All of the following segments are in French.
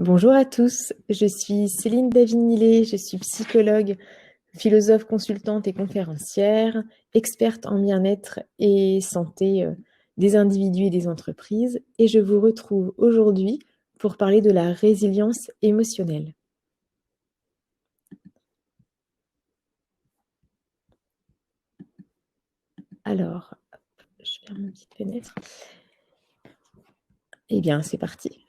Bonjour à tous, je suis Céline David-Millet, je suis psychologue, philosophe consultante et conférencière, experte en bien-être et santé des individus et des entreprises, et je vous retrouve aujourd'hui pour parler de la résilience émotionnelle. Alors, je ferme ma petite fenêtre. Eh bien, c'est parti.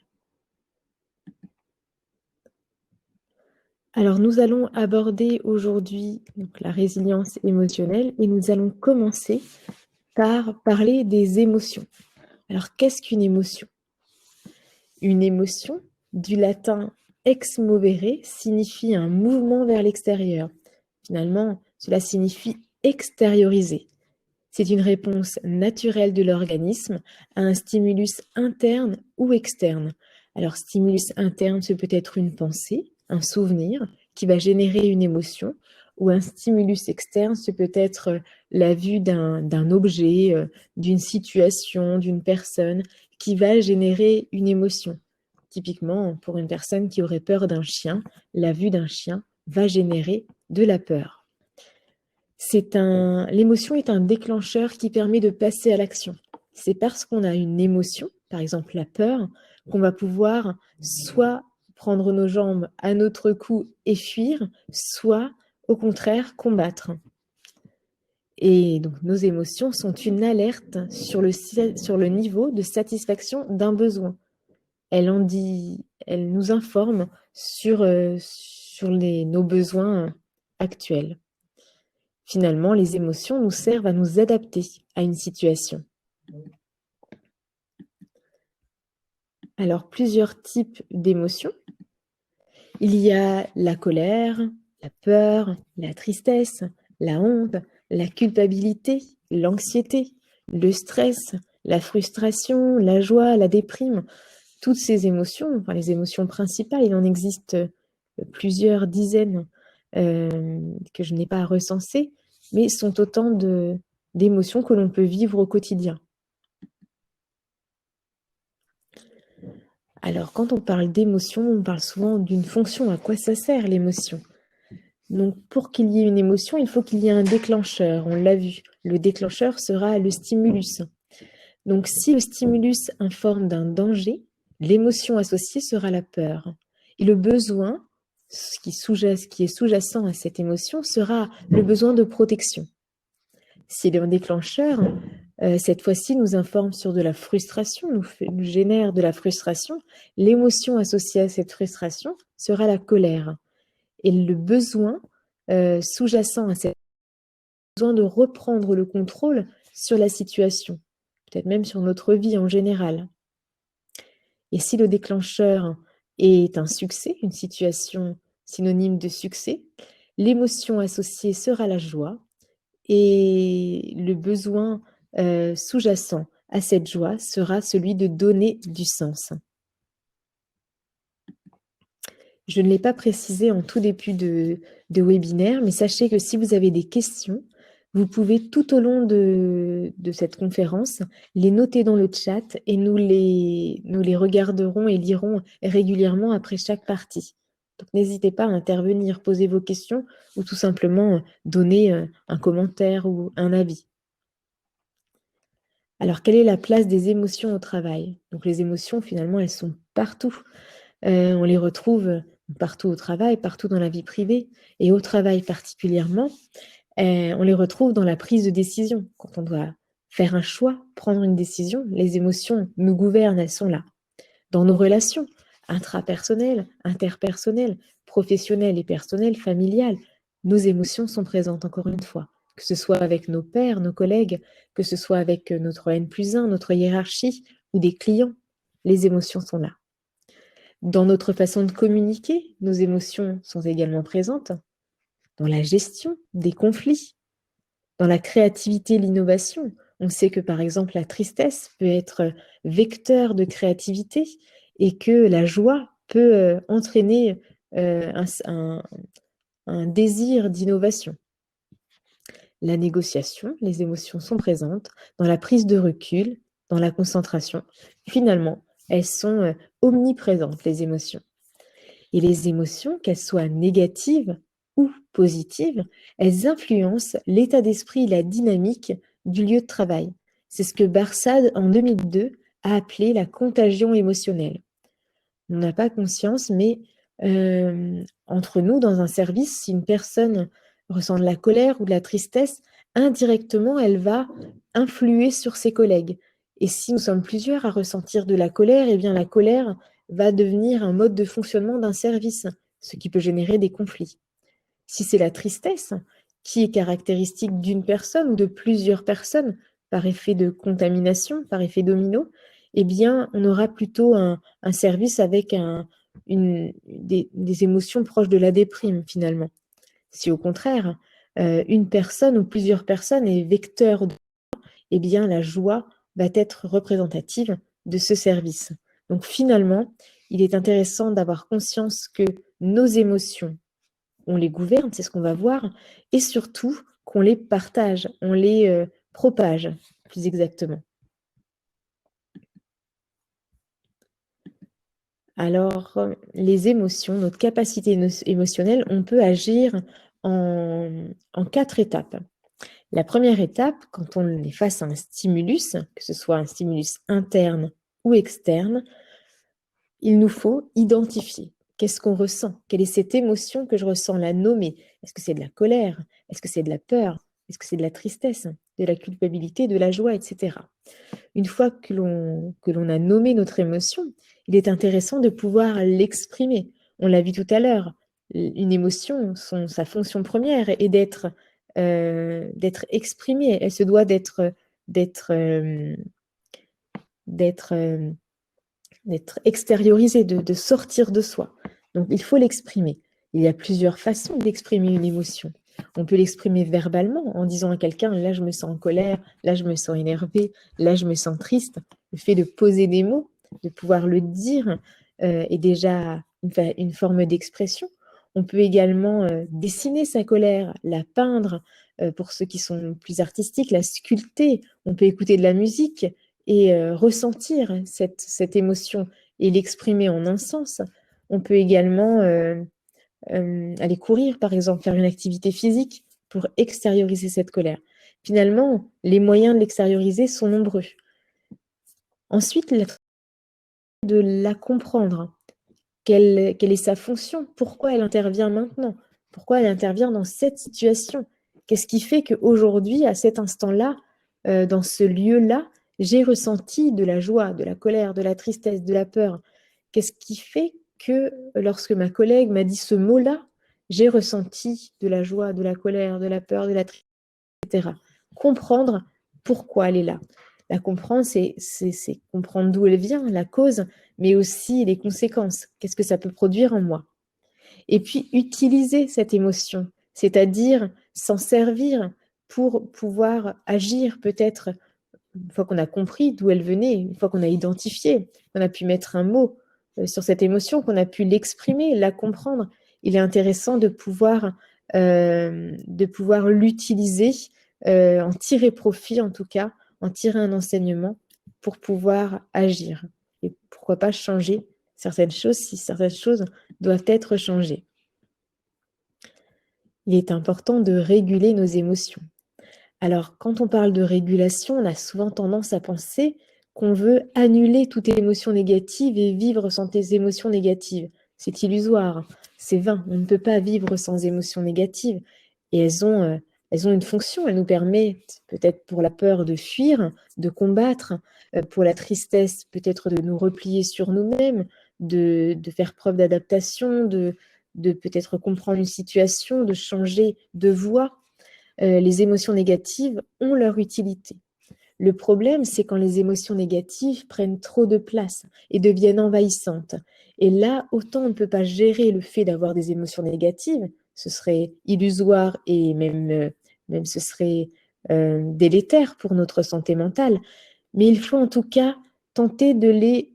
Alors, nous allons aborder aujourd'hui la résilience émotionnelle et nous allons commencer par parler des émotions. Alors, qu'est-ce qu'une émotion? Une émotion, du latin ex movere, signifie un mouvement vers l'extérieur. Finalement, cela signifie extérioriser. C'est une réponse naturelle de l'organisme à un stimulus interne ou externe. Alors, stimulus interne, ce peut être une pensée, un souvenir qui va générer une émotion, ou un stimulus externe, ce peut être la vue d'un objet, d'une situation, d'une personne qui va générer une émotion. Typiquement, pour une personne qui aurait peur d'un chien, la vue d'un chien va générer de la peur. L'émotion est un déclencheur qui permet de passer à l'action. C'est parce qu'on a une émotion, par exemple la peur, qu'on va pouvoir soit prendre nos jambes à notre cou et fuir, soit au contraire combattre. Et donc nos émotions sont une alerte sur le niveau de satisfaction d'un besoin. Elle nous informe sur nos besoins actuels. Finalement, les émotions nous servent à nous adapter à une situation. Alors, plusieurs types d'émotions. Il y a la colère, la peur, la tristesse, la honte, la culpabilité, l'anxiété, le stress, la frustration, la joie, la déprime. Toutes ces émotions, enfin les émotions principales, il en existe plusieurs dizaines que je n'ai pas à recenser, mais sont autant d'émotions que l'on peut vivre au quotidien. Alors, quand on parle d'émotion, on parle souvent d'une fonction. À quoi ça sert l'émotion? Donc, pour qu'il y ait une émotion, il faut qu'il y ait un déclencheur. On l'a vu. Le déclencheur sera le stimulus. Donc, si le stimulus informe d'un danger, l'émotion associée sera la peur. Et le besoin, ce qui est sous-jacent à cette émotion, sera le besoin de protection. Si le déclencheur, cette fois-ci, nous informe sur de la frustration, nous génère de la frustration, l'émotion associée à cette frustration sera la colère. Et le besoin sous-jacent à cette besoin de reprendre le contrôle sur la situation, peut-être même sur notre vie en général. Et si le déclencheur est un succès, une situation synonyme de succès, l'émotion associée sera la joie et le besoin sous-jacent à cette joie sera celui de donner du sens. Je ne l'ai pas précisé en tout début de webinaire, mais sachez que si vous avez des questions, vous pouvez tout au long de cette conférence les noter dans le chat et nous les regarderons et lirons régulièrement après chaque partie. Donc n'hésitez pas à intervenir, poser vos questions ou tout simplement donner un commentaire ou un avis. Alors, quelle est la place des émotions au travail? Donc les émotions, finalement, elles sont partout. On les retrouve partout au travail, partout dans la vie privée, et au travail particulièrement, on les retrouve dans la prise de décision. Quand on doit faire un choix, prendre une décision, les émotions nous gouvernent, elles sont là. Dans nos relations intrapersonnelles, interpersonnelles, professionnelles et personnelles, familiales, nos émotions sont présentes encore une fois. Que ce soit avec nos pairs, nos collègues, que ce soit avec notre N+1, notre hiérarchie ou des clients, les émotions sont là. Dans notre façon de communiquer, nos émotions sont également présentes. Dans la gestion des conflits, dans la créativité et l'innovation. On sait que par exemple la tristesse peut être vecteur de créativité et que la joie peut entraîner un désir d'innovation. La négociation, les émotions sont présentes dans la prise de recul, dans la concentration. Finalement, elles sont omniprésentes, les émotions. Et les émotions, qu'elles soient négatives ou positives, elles influencent l'état d'esprit et la dynamique du lieu de travail. C'est ce que Barsad, en 2002, a appelé la contagion émotionnelle. On n'a pas conscience, mais entre nous, dans un service, si une personne ressent de la colère ou de la tristesse, indirectement, elle va influer sur ses collègues. Et si nous sommes plusieurs à ressentir de la colère, eh bien la colère va devenir un mode de fonctionnement d'un service, ce qui peut générer des conflits. Si c'est la tristesse, qui est caractéristique d'une personne ou de plusieurs personnes par effet de contamination, par effet domino, eh bien, on aura plutôt un service avec des émotions proches de la déprime, finalement. Si au contraire, une personne ou plusieurs personnes est vecteur, eh bien, la joie va être représentative de ce service. Donc finalement, il est intéressant d'avoir conscience que nos émotions, on les gouverne, c'est ce qu'on va voir, et surtout qu'on les partage, on les propage, plus exactement. Alors, les émotions, notre capacité émotionnelle, on peut agir en 4 étapes. La première étape, quand on est face à un stimulus, que ce soit un stimulus interne ou externe, il nous faut identifier. Qu'est-ce qu'on ressent? Quelle est cette émotion que je ressens? La nommer. Est-ce que c'est de la colère? Est-ce que c'est de la peur? Est-ce que c'est de la tristesse? De la culpabilité, de la joie, etc. Une fois que l'on a nommé notre émotion, il est intéressant de pouvoir l'exprimer. On l'a vu tout à l'heure, une émotion, sa fonction première est d'être exprimée. Elle se doit d'être extériorisée, de sortir de soi. Donc, il faut l'exprimer. Il y a plusieurs façons d'exprimer une émotion. On peut l'exprimer verbalement en disant à quelqu'un, là je me sens en colère, là je me sens énervé, là je me sens triste. Le fait de poser des mots, de pouvoir le dire, est déjà une forme d'expression. On peut également dessiner sa colère, la peindre, pour ceux qui sont plus artistiques, la sculpter. On peut écouter de la musique et ressentir cette émotion et l'exprimer en un sens. On peut également aller courir, par exemple, faire une activité physique pour extérioriser cette colère. Finalement, les moyens de l'extérioriser sont nombreux. Ensuite, de la comprendre. Quelle est sa fonction? Pourquoi elle intervient maintenant? Pourquoi elle intervient dans cette situation? Qu'est-ce qui fait qu'aujourd'hui, à cet instant-là, dans ce lieu-là, j'ai ressenti de la joie, de la colère, de la tristesse, de la peur? Qu'est-ce qui fait que lorsque ma collègue m'a dit ce mot-là, j'ai ressenti de la joie, de la colère, de la peur, de la tristesse, etc. Comprendre pourquoi elle est là. La comprendre, c'est comprendre d'où elle vient, la cause, mais aussi les conséquences. Qu'est-ce que ça peut produire en moi? Et puis, utiliser cette émotion, c'est-à-dire s'en servir pour pouvoir agir peut-être une fois qu'on a compris d'où elle venait, une fois qu'on a identifié, qu'on a pu mettre un mot sur cette émotion, qu'on a pu l'exprimer, la comprendre. Il est intéressant de pouvoir l'utiliser, en tirer profit en tout cas, en tirer un enseignement pour pouvoir agir. Et pourquoi pas changer certaines choses si certaines choses doivent être changées. Il est important de réguler nos émotions. Alors, quand on parle de régulation, on a souvent tendance à penser qu'on veut annuler toute émotion négative et vivre sans tes émotions négatives. C'est illusoire, c'est vain. On ne peut pas vivre sans émotions négatives. Et elles ont une fonction. Elles nous permettent, peut-être pour la peur, de fuir, de combattre, pour la tristesse, peut-être de nous replier sur nous-mêmes, de faire preuve d'adaptation, de peut-être comprendre une situation, de changer de voie. Les émotions négatives ont leur utilité. Le problème, c'est quand les émotions négatives prennent trop de place et deviennent envahissantes. Et là, autant on ne peut pas gérer le fait d'avoir des émotions négatives, ce serait illusoire et même ce serait délétère pour notre santé mentale. Mais il faut en tout cas tenter de les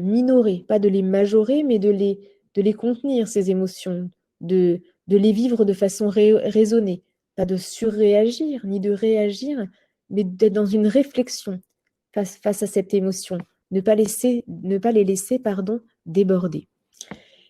minorer, pas de les majorer, mais de les contenir, ces émotions, de les vivre de façon raisonnée, pas de surréagir ni de réagir, mais d'être dans une réflexion face à cette émotion, ne pas les laisser déborder.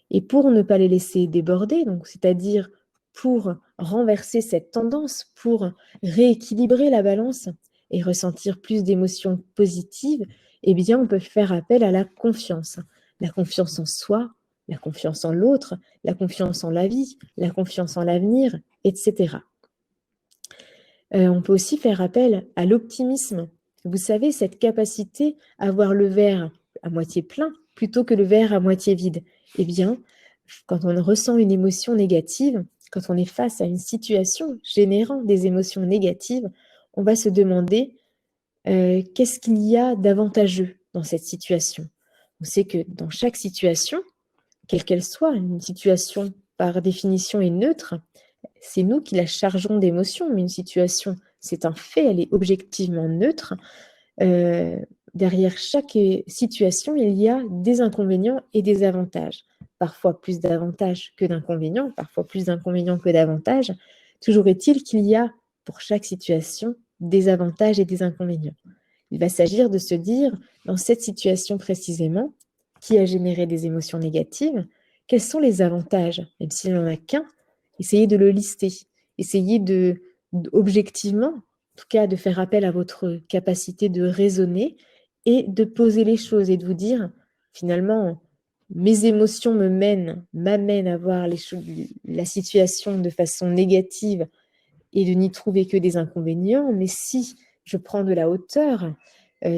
Et pour ne pas les laisser déborder, donc c'est-à-dire pour renverser cette tendance, pour rééquilibrer la balance et ressentir plus d'émotions positives, eh bien, on peut faire appel à la confiance. La confiance en soi, la confiance en l'autre, la confiance en la vie, la confiance en l'avenir, etc. On peut aussi faire appel à l'optimisme. Vous savez, cette capacité à voir le verre à moitié plein plutôt que le verre à moitié vide. Eh bien, quand on ressent une émotion négative, quand on est face à une situation générant des émotions négatives, on va se demander qu'est-ce qu'il y a d'avantageux dans cette situation. On sait que dans chaque situation, quelle qu'elle soit, une situation par définition est neutre, c'est nous qui la chargeons d'émotions, mais une situation, c'est un fait, elle est objectivement neutre. Euh, Derrière chaque situation, il y a des inconvénients et des avantages. Parfois plus d'avantages que d'inconvénients, parfois plus d'inconvénients que d'avantages. Toujours est-il qu'il y a pour chaque situation des avantages et des inconvénients. Il va s'agir de se dire, dans cette situation précisément, qui a généré des émotions négatives, quels sont les avantages, même s'il n'y en a qu'un, essayez de le lister, essayez objectivement, en tout cas de faire appel à votre capacité de raisonner et de poser les choses et de vous dire, finalement, mes émotions m'amènent à voir la situation de façon négative et de n'y trouver que des inconvénients, mais si je prends de la hauteur,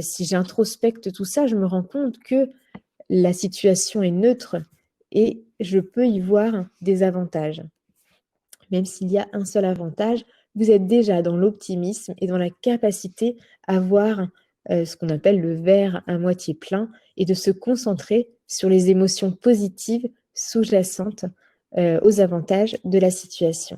si j'introspecte tout ça, je me rends compte que la situation est neutre et je peux y voir des avantages. Même s'il y a un seul avantage, vous êtes déjà dans l'optimisme et dans la capacité à voir ce qu'on appelle le verre à moitié plein et de se concentrer sur les émotions positives sous-jacentes aux avantages de la situation.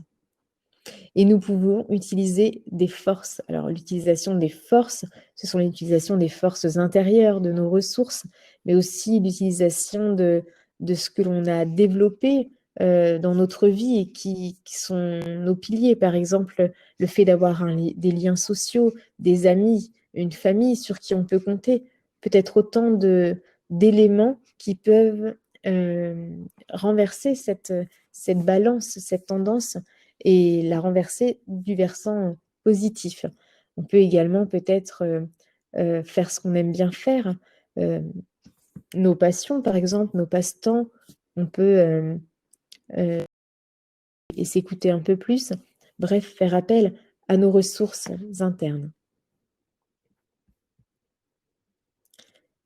Et nous pouvons utiliser des forces. Alors, l'utilisation des forces, ce sont l'utilisation des forces intérieures, de nos ressources, mais aussi l'utilisation de ce que l'on a développé dans notre vie et qui sont nos piliers. Par exemple, le fait d'avoir des liens sociaux, des amis, une famille sur qui on peut compter, peut-être autant d'éléments qui peuvent renverser cette balance, cette tendance et la renverser du versant positif. On peut également peut-être faire ce qu'on aime bien faire, nos passions par exemple, nos passe-temps, on peut et s'écouter un peu plus, bref, faire appel à nos ressources internes.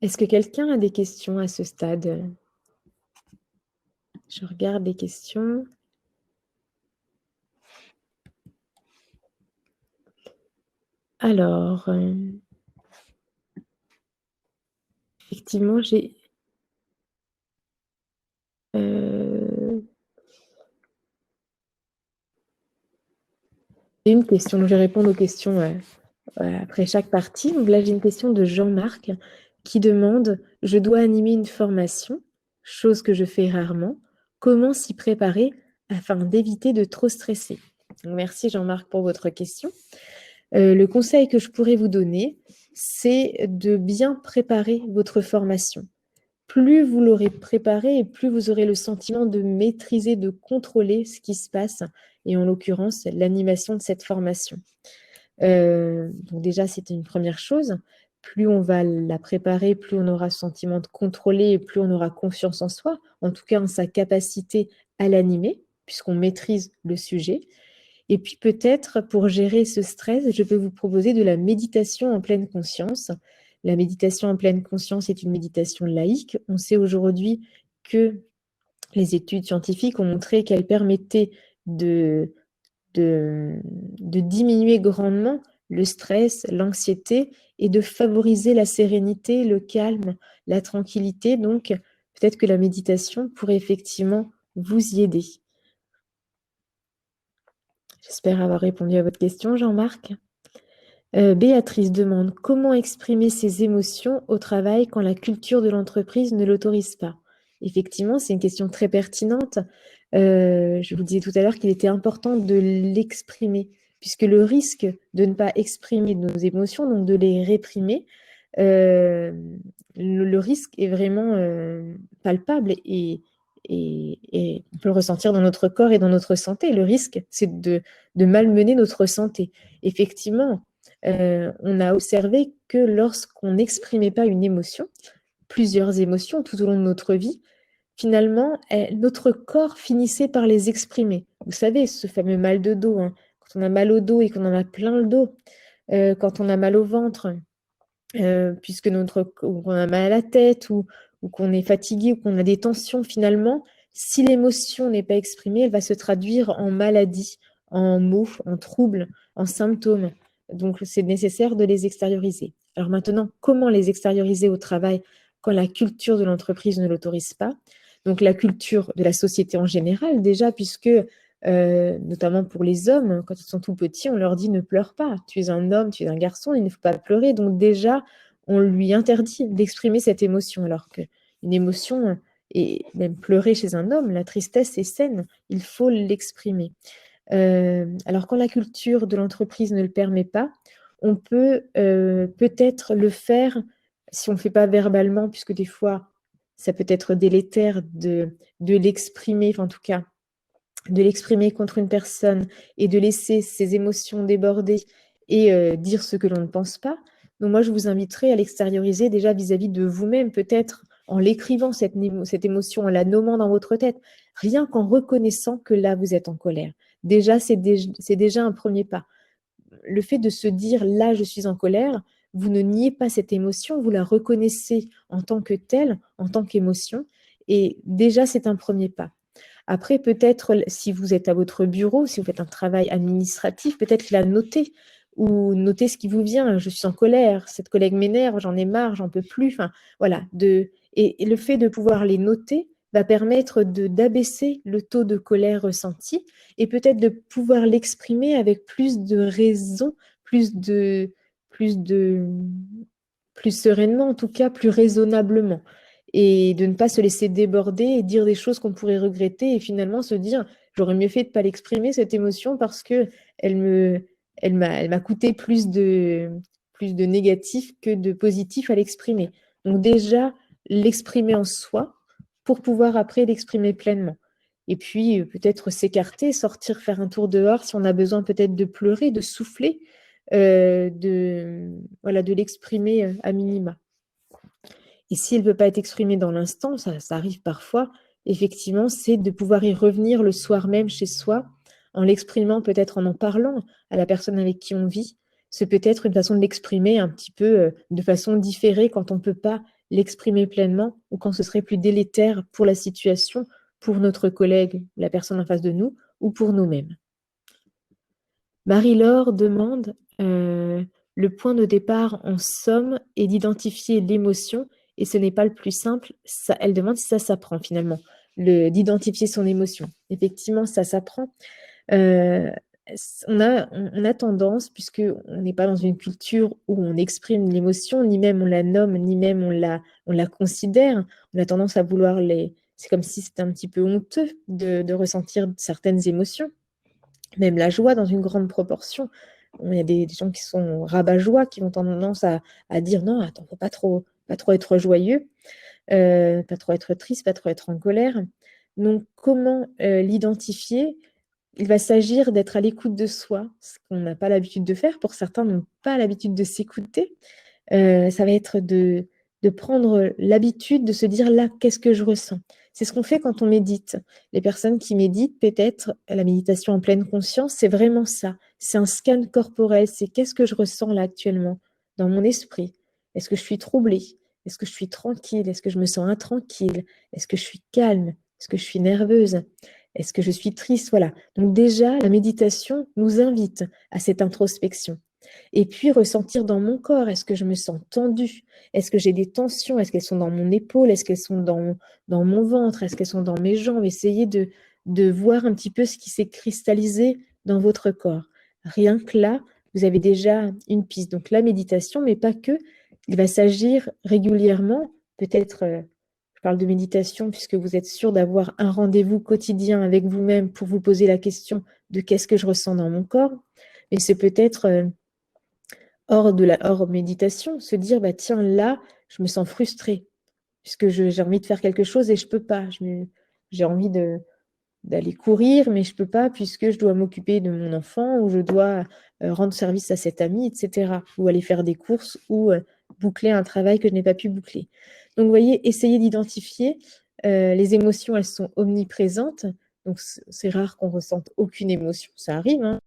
Est-ce que quelqu'un a des questions à ce stade? Je regarde les questions. Alors, effectivement, j'ai une question. Donc, je vais répondre aux questions après chaque partie. Donc là, j'ai une question de Jean-Marc qui demande « Je dois animer une formation, chose que je fais rarement. Comment s'y préparer afin d'éviter de trop stresser ?» Donc, merci Jean-Marc pour votre question. Le conseil que je pourrais vous donner, c'est de bien préparer votre formation. Plus vous l'aurez préparé et plus vous aurez le sentiment de maîtriser, de contrôler ce qui se passe, et en l'occurrence, l'animation de cette formation. Donc déjà, c'est une première chose. Plus on va la préparer, plus on aura ce sentiment de contrôler et plus on aura confiance en soi, en tout cas en sa capacité à l'animer, puisqu'on maîtrise le sujet. Et puis peut-être, pour gérer ce stress, je peux vous proposer de la méditation en pleine conscience. La méditation en pleine conscience est une méditation laïque. On sait aujourd'hui que les études scientifiques ont montré qu'elle permettait de diminuer grandement le stress, l'anxiété et de favoriser la sérénité, le calme, la tranquillité. Donc, peut-être que la méditation pourrait effectivement vous y aider. J'espère avoir répondu à votre question, Jean-Marc. Béatrice demande « Comment exprimer ses émotions au travail quand la culture de l'entreprise ne l'autorise pas ?» Effectivement, c'est une question très pertinente. Je vous disais tout à l'heure qu'il était important de l'exprimer, puisque le risque de ne pas exprimer nos émotions, donc de les réprimer, le risque est vraiment palpable et et on peut le ressentir dans notre corps et dans notre santé. Le risque, c'est de malmener notre santé. Effectivement, on a observé que lorsqu'on n'exprimait pas une émotion, plusieurs émotions tout au long de notre vie, finalement, notre corps finissait par les exprimer. Vous savez, ce fameux mal de dos, hein, quand on a mal au dos et qu'on en a plein le dos, quand on a mal au ventre, puisque ou qu'on a mal à la tête ou qu'on est fatigué ou qu'on a des tensions, finalement, si l'émotion n'est pas exprimée, elle va se traduire en maladie, en maux, en troubles, en symptômes. Donc, c'est nécessaire de les extérioriser. Alors maintenant, comment les extérioriser au travail quand la culture de l'entreprise ne l'autorise pas? Donc, la culture de la société en général, déjà, puisque notamment pour les hommes, quand ils sont tout petits, on leur dit ne pleure pas. Tu es un homme, tu es un garçon, il ne faut pas pleurer. Donc déjà, on lui interdit d'exprimer cette émotion, alors qu'une émotion, et même pleurer chez un homme, la tristesse est saine, il faut l'exprimer. Alors quand la culture de l'entreprise ne le permet pas, on peut peut-être le faire si on ne le fait pas verbalement, puisque des fois, ça peut être délétère de l'exprimer, enfin en tout cas, de l'exprimer contre une personne et de laisser ses émotions déborder et dire ce que l'on ne pense pas. Donc moi, je vous inviterai à l'extérioriser déjà vis-à-vis de vous-même, peut-être en l'écrivant, cette émotion, en la nommant dans votre tête, rien qu'en reconnaissant que là, vous êtes en colère. Déjà, c'est déjà un premier pas. Le fait de se dire là, je suis en colère, vous ne niez pas cette émotion, vous la reconnaissez en tant que telle, en tant qu'émotion, et déjà, c'est un premier pas. Après, peut-être, si vous êtes à votre bureau, si vous faites un travail administratif, peut-être la noter ou noter ce qui vous vient. Je suis en colère, cette collègue m'énerve, j'en ai marre, j'en peux plus. Enfin, voilà. Et le fait de pouvoir les noter va permettre d'abaisser le taux de colère ressenti et peut-être de pouvoir l'exprimer avec plus de raison, plus de, plus de, plus sereinement, en tout cas, plus raisonnablement et de ne pas se laisser déborder et dire des choses qu'on pourrait regretter et finalement se dire j'aurais mieux fait de ne pas l'exprimer cette émotion parce que elle m'a coûté plus de négatif que de positif à l'exprimer. Donc déjà l'exprimer en soi pour pouvoir après l'exprimer pleinement. Et puis peut-être s'écarter, sortir, faire un tour dehors si on a besoin peut-être de pleurer, de souffler, voilà, de l'exprimer à minima. Et si elle ne peut pas être exprimée dans l'instant, ça arrive parfois, effectivement, c'est de pouvoir y revenir le soir même chez soi, en l'exprimant, peut-être en parlant à la personne avec qui on vit. C'est peut-être une façon de l'exprimer un petit peu de façon différée quand on ne peut pas l'exprimer pleinement ou quand ce serait plus délétère pour la situation, pour notre collègue, la personne en face de nous, ou pour nous-mêmes. Marie-Laure demande le point de départ, en somme, est d'identifier l'émotion et ce n'est pas le plus simple. Elle demande si ça s'apprend finalement, d'identifier son émotion. Effectivement, ça s'apprend. Euh, on a tendance, puisqu'on n'est pas dans une culture où on exprime l'émotion, ni même on la nomme, ni même on la considère, on a tendance à vouloir les... C'est comme si c'était un petit peu honteux de ressentir certaines émotions même la joie dans une grande proportion. Il y a des gens qui sont rabat-joie, qui ont tendance à dire non, attends, faut pas trop être joyeux, pas trop être triste, pas trop être en colère. Donc, comment l'identifier? Il va s'agir d'être à l'écoute de soi, ce qu'on n'a pas l'habitude de faire. Pour certains, n'ont pas l'habitude de s'écouter. Ça va être de prendre l'habitude de se dire là, qu'est-ce que je ressens? C'est ce qu'on fait quand on médite. Les personnes qui méditent, peut-être, la méditation en pleine conscience, c'est vraiment ça. C'est un scan corporel. C'est qu'est-ce que je ressens là actuellement dans mon esprit? Est-ce que je suis troublée? Est-ce que je suis tranquille? Est-ce que je me sens intranquille? Est-ce que je suis calme? Est-ce que je suis nerveuse? Est-ce que je suis triste? Voilà. Donc déjà, la méditation nous invite à cette introspection. Et puis ressentir dans mon corps, est-ce que je me sens tendue? Est-ce que j'ai des tensions? Est-ce qu'elles sont dans mon épaule? Est-ce qu'elles sont dans mon ventre? Est-ce qu'elles sont dans mes jambes? Essayez de voir un petit peu ce qui s'est cristallisé dans votre corps. Rien que là, vous avez déjà une piste. Donc la méditation, mais pas que. Il va s'agir régulièrement, peut-être, je parle de méditation puisque vous êtes sûr d'avoir un rendez-vous quotidien avec vous-même pour vous poser la question de qu'est-ce que je ressens dans mon corps. Mais c'est peut-être hors méditation, se dire, bah, tiens, là, je me sens frustrée, puisque j'ai envie de faire quelque chose et je peux pas. j'ai envie d'aller courir, mais je ne peux pas puisque je dois m'occuper de mon enfant ou je dois rendre service à cet ami, etc. Ou aller faire des courses ou boucler un travail que je n'ai pas pu boucler. Donc, vous voyez, essayez d'identifier les émotions, elles sont omniprésentes. Donc, c'est rare qu'on ressente aucune émotion. Ça arrive, hein.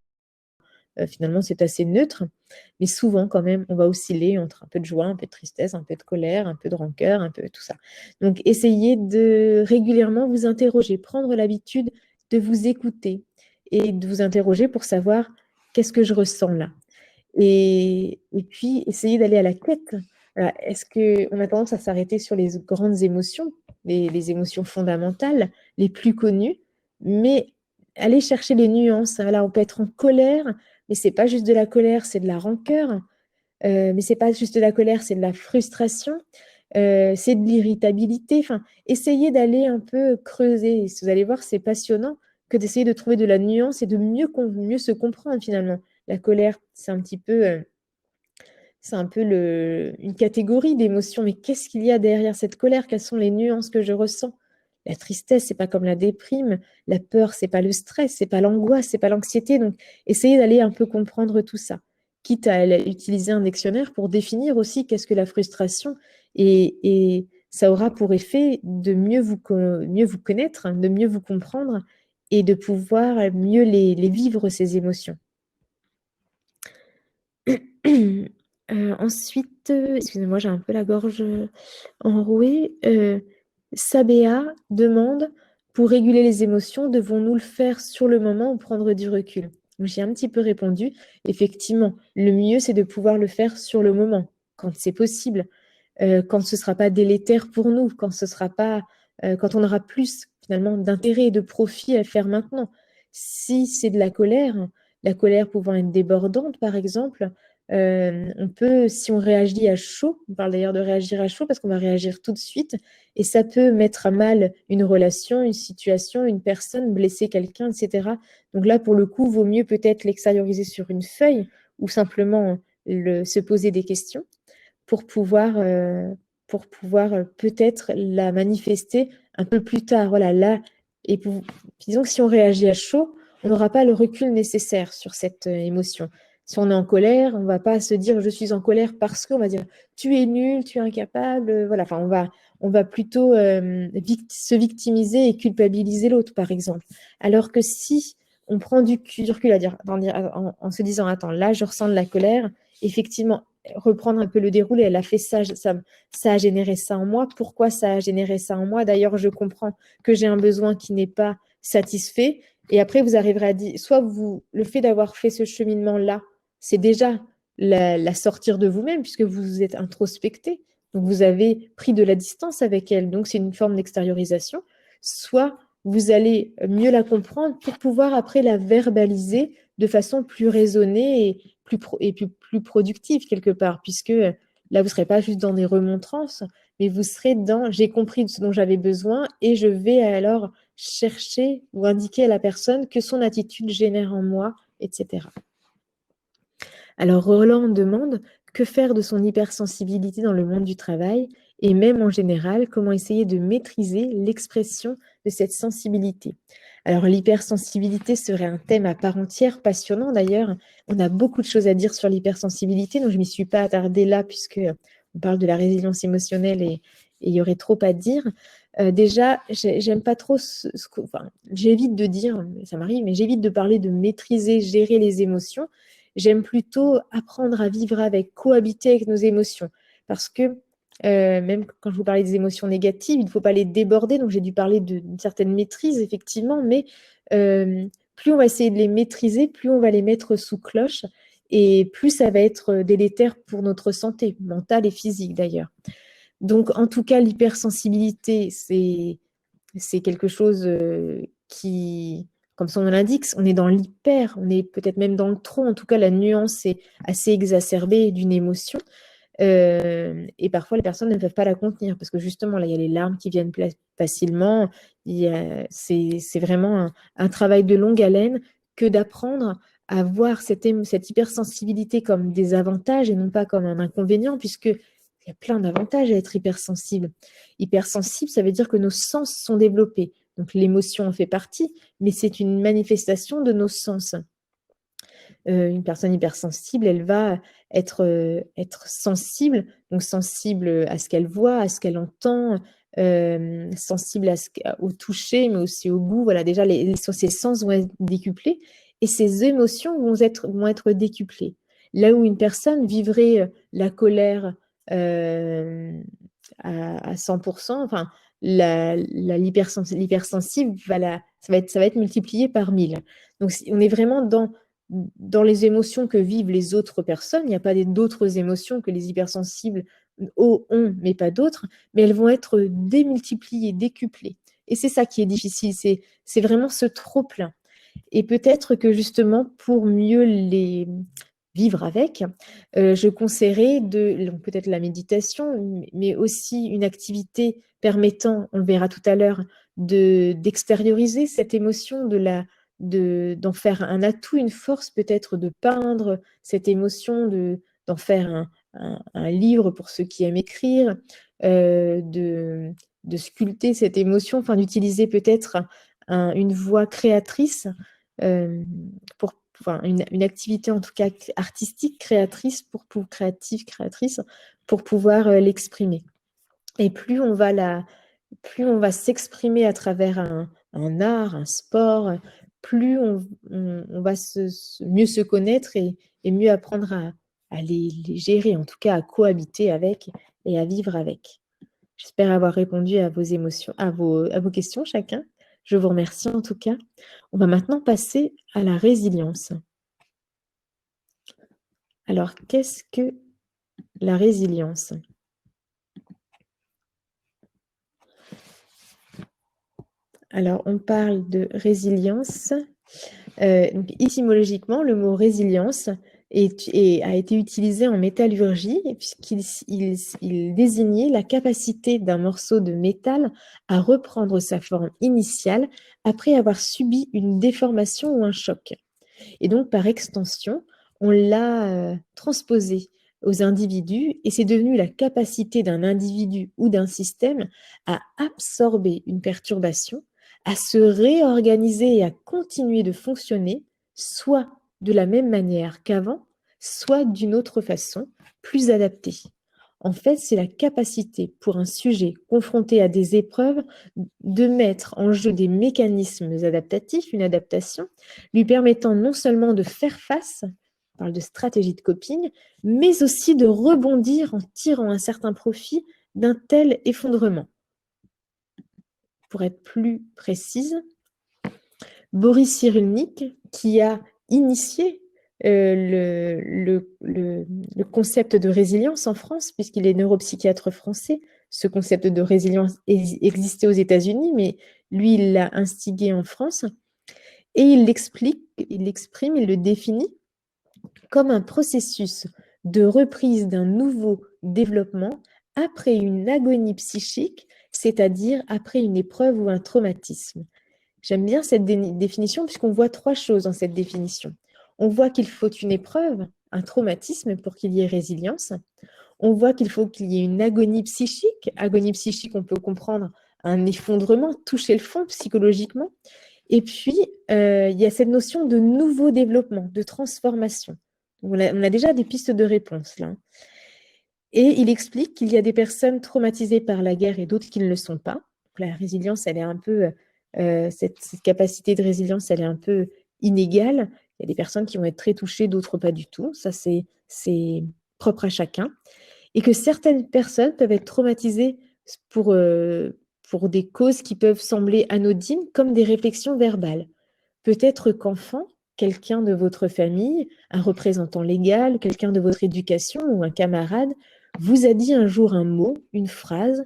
Finalement, c'est assez neutre. Mais souvent, quand même, on va osciller entre un peu de joie, un peu de tristesse, un peu de colère, un peu de rancœur, un peu tout ça. Donc, essayez de régulièrement vous interroger, prendre l'habitude de vous écouter et de vous interroger pour savoir qu'est-ce que je ressens là. Et puis, essayez d'aller à la quête. Voilà, est-ce qu'on a tendance à s'arrêter sur les grandes émotions, les émotions fondamentales, les plus connues, mais aller chercher les nuances. Voilà, on peut être en colère, mais c'est pas juste de la colère, c'est de la rancœur. Mais c'est pas juste de la colère, c'est de la frustration, c'est de l'irritabilité. Enfin, essayez d'aller un peu creuser. Vous allez voir, c'est passionnant que d'essayer de trouver de la nuance et de mieux se comprendre finalement. La colère, c'est un petit peu, c'est un peu une catégorie d'émotions. Mais qu'est-ce qu'il y a derrière cette colère? Quelles sont les nuances que je ressens? La tristesse, c'est pas comme la déprime. La peur, c'est pas le stress, c'est pas l'angoisse, c'est pas l'anxiété. Donc, essayez d'aller un peu comprendre tout ça, quitte à utiliser un dictionnaire pour définir aussi qu'est-ce que la frustration. Et ça aura pour effet de mieux vous connaître, hein, de mieux vous comprendre et de pouvoir mieux les vivre, ces émotions. Ensuite, excusez-moi, j'ai un peu la gorge enrouée. Sabea demande, pour réguler les émotions, devons-nous le faire sur le moment ou prendre du recul? J'ai un petit peu répondu. Effectivement, le mieux, c'est de pouvoir le faire sur le moment, quand c'est possible, quand ce ne sera pas délétère pour nous, quand ce sera pas, quand on aura plus finalement d'intérêt et de profit à le faire maintenant. Si c'est de la colère pouvant être débordante, par exemple, on peut, si on réagit à chaud, on parle d'ailleurs de réagir à chaud parce qu'on va réagir tout de suite, et ça peut mettre à mal une relation, une situation, une personne, blesser quelqu'un, etc. Donc là, pour le coup, vaut mieux peut-être l'extérioriser sur une feuille ou simplement se poser des questions pour pouvoir peut-être la manifester un peu plus tard. Voilà, là, disons que si on réagit à chaud, on n'aura pas le recul nécessaire sur cette émotion. Si on est en colère, on ne va pas se dire je suis en colère parce qu'on va dire tu es nul, tu es incapable. Voilà, enfin, on va plutôt se victimiser et culpabiliser l'autre, par exemple. Alors que si on prend du recul à dire, en se disant attends, là, je ressens de la colère, effectivement, reprendre un peu le déroulé. Elle a fait ça, ça a généré ça en moi. Pourquoi ça a généré ça en moi? D'ailleurs, je comprends que j'ai un besoin qui n'est pas satisfait. Et après, vous arriverez à dire, soit le fait d'avoir fait ce cheminement-là, c'est déjà la sortir de vous-même, puisque vous vous êtes introspecté. Donc, vous avez pris de la distance avec elle. Donc, c'est une forme d'extériorisation. Soit vous allez mieux la comprendre pour pouvoir après la verbaliser de façon plus raisonnée et plus productive quelque part, puisque là, vous ne serez pas juste dans des remontrances, mais vous serez dans j'ai compris de ce dont j'avais besoin et je vais alors chercher ou indiquer à la personne que son attitude génère en moi, etc. Alors Roland demande que faire de son hypersensibilité dans le monde du travail et même en général, comment essayer de maîtriser l'expression de cette sensibilité. Alors l'hypersensibilité serait un thème à part entière, passionnant d'ailleurs. On a beaucoup de choses à dire sur l'hypersensibilité, donc je ne m'y suis pas attardée là puisque on parle de la résilience émotionnelle et il y aurait trop à dire. Déjà, j'aime pas trop enfin, j'évite de dire, ça m'arrive, mais j'évite de parler de maîtriser, gérer les émotions. J'aime plutôt apprendre à vivre avec, cohabiter avec nos émotions. Parce que même quand je vous parlais des émotions négatives, il ne faut pas les déborder. Donc, j'ai dû parler d'une certaine maîtrise, effectivement, mais plus on va essayer de les maîtriser, plus on va les mettre sous cloche et plus ça va être délétère pour notre santé mentale et physique, d'ailleurs. Donc, en tout cas, l'hypersensibilité, c'est quelque chose qui, comme son nom l'indique, on est dans l'hyper, on est peut-être même dans le trop. En tout cas, la nuance est assez exacerbée d'une émotion. Et parfois, les personnes ne peuvent pas la contenir parce que justement, là, il y a les larmes qui viennent facilement. C'est vraiment un travail de longue haleine que d'apprendre à voir cette hypersensibilité comme des avantages et non pas comme un inconvénient, puisque il y a plein d'avantages à être hypersensible. Hypersensible, ça veut dire que nos sens sont développés. Donc l'émotion en fait partie, mais c'est une manifestation de nos sens. Une personne hypersensible, elle va être sensible, donc sensible à ce qu'elle voit, à ce qu'elle entend, sensible au toucher, mais aussi au goût. Voilà, déjà, ses sens vont être décuplés et ses émotions vont être décuplées. Là où une personne vivrait la colère à 100%, enfin, l'hypersensible, ça va être multiplié par 1000. Donc, on est vraiment dans les émotions que vivent les autres personnes. Il n'y a pas d'autres émotions que les hypersensibles ont, mais pas d'autres, mais elles vont être démultipliées, décuplées. Et c'est ça qui est difficile, c'est vraiment ce trop-plein. Et peut-être que justement, pour mieux les vivre avec, je conseillerais peut-être la méditation, mais aussi une activité permettant, on le verra tout à l'heure, d'extérioriser cette émotion, d'en faire un atout, une force peut-être, de peindre cette émotion, d'en faire un livre pour ceux qui aiment écrire, de sculpter cette émotion, enfin d'utiliser peut-être une voix créatrice enfin, une activité en tout cas artistique, créatrice, créatrice, pour pouvoir l'exprimer. Et plus on va s'exprimer à travers un art, un sport, plus on va mieux se connaître et mieux apprendre à les gérer, en tout cas à cohabiter avec et à vivre avec. J'espère avoir répondu à vos émotions, à vos questions chacun. Je vous remercie en tout cas. On va maintenant passer à la résilience. Alors, qu'est-ce que la résilience? Alors, on parle de résilience. Donc, étymologiquement, le mot résilience a été utilisé en métallurgie puisqu'il désignait la capacité d'un morceau de métal à reprendre sa forme initiale après avoir subi une déformation ou un choc. Et donc, par extension, on l'a transposé aux individus et c'est devenu la capacité d'un individu ou d'un système à absorber une perturbation, à se réorganiser et à continuer de fonctionner, soit de la même manière qu'avant, soit d'une autre façon, plus adaptée. En fait, c'est la capacité pour un sujet confronté à des épreuves de mettre en jeu des mécanismes adaptatifs, une adaptation, lui permettant non seulement de faire face, on parle de stratégie de coping, mais aussi de rebondir en tirant un certain profit d'un tel effondrement. Pour être plus précise, Boris Cyrulnik, qui a initié le concept de résilience en France, puisqu'il est neuropsychiatre français. Ce concept de résilience existait aux États-Unis, mais lui, il l'a instigé en France. Et il l'explique, il l'exprime, il le définit comme un processus de reprise d'un nouveau développement après une agonie psychique, c'est-à-dire après une épreuve ou un traumatisme. J'aime bien cette définition puisqu'on voit trois choses dans cette définition. On voit qu'il faut une épreuve, un traumatisme pour qu'il y ait résilience. On voit qu'il faut qu'il y ait une agonie psychique. Agonie psychique, on peut comprendre un effondrement, toucher le fond psychologiquement. Et puis, il y a cette notion de nouveau développement, de transformation. On a déjà des pistes de réponse là. Et il explique qu'il y a des personnes traumatisées par la guerre et d'autres qui ne le sont pas. Donc, la résilience, elle est un peu, cette capacité de résilience, elle est un peu inégale. Il y a des personnes qui vont être très touchées, d'autres pas du tout. Ça, c'est propre à chacun. Et que certaines personnes peuvent être traumatisées pour des causes qui peuvent sembler anodines, comme des réflexions verbales. Peut-être qu'enfant, quelqu'un de votre famille, un représentant légal, quelqu'un de votre éducation ou un camarade vous a dit un jour un mot, une phrase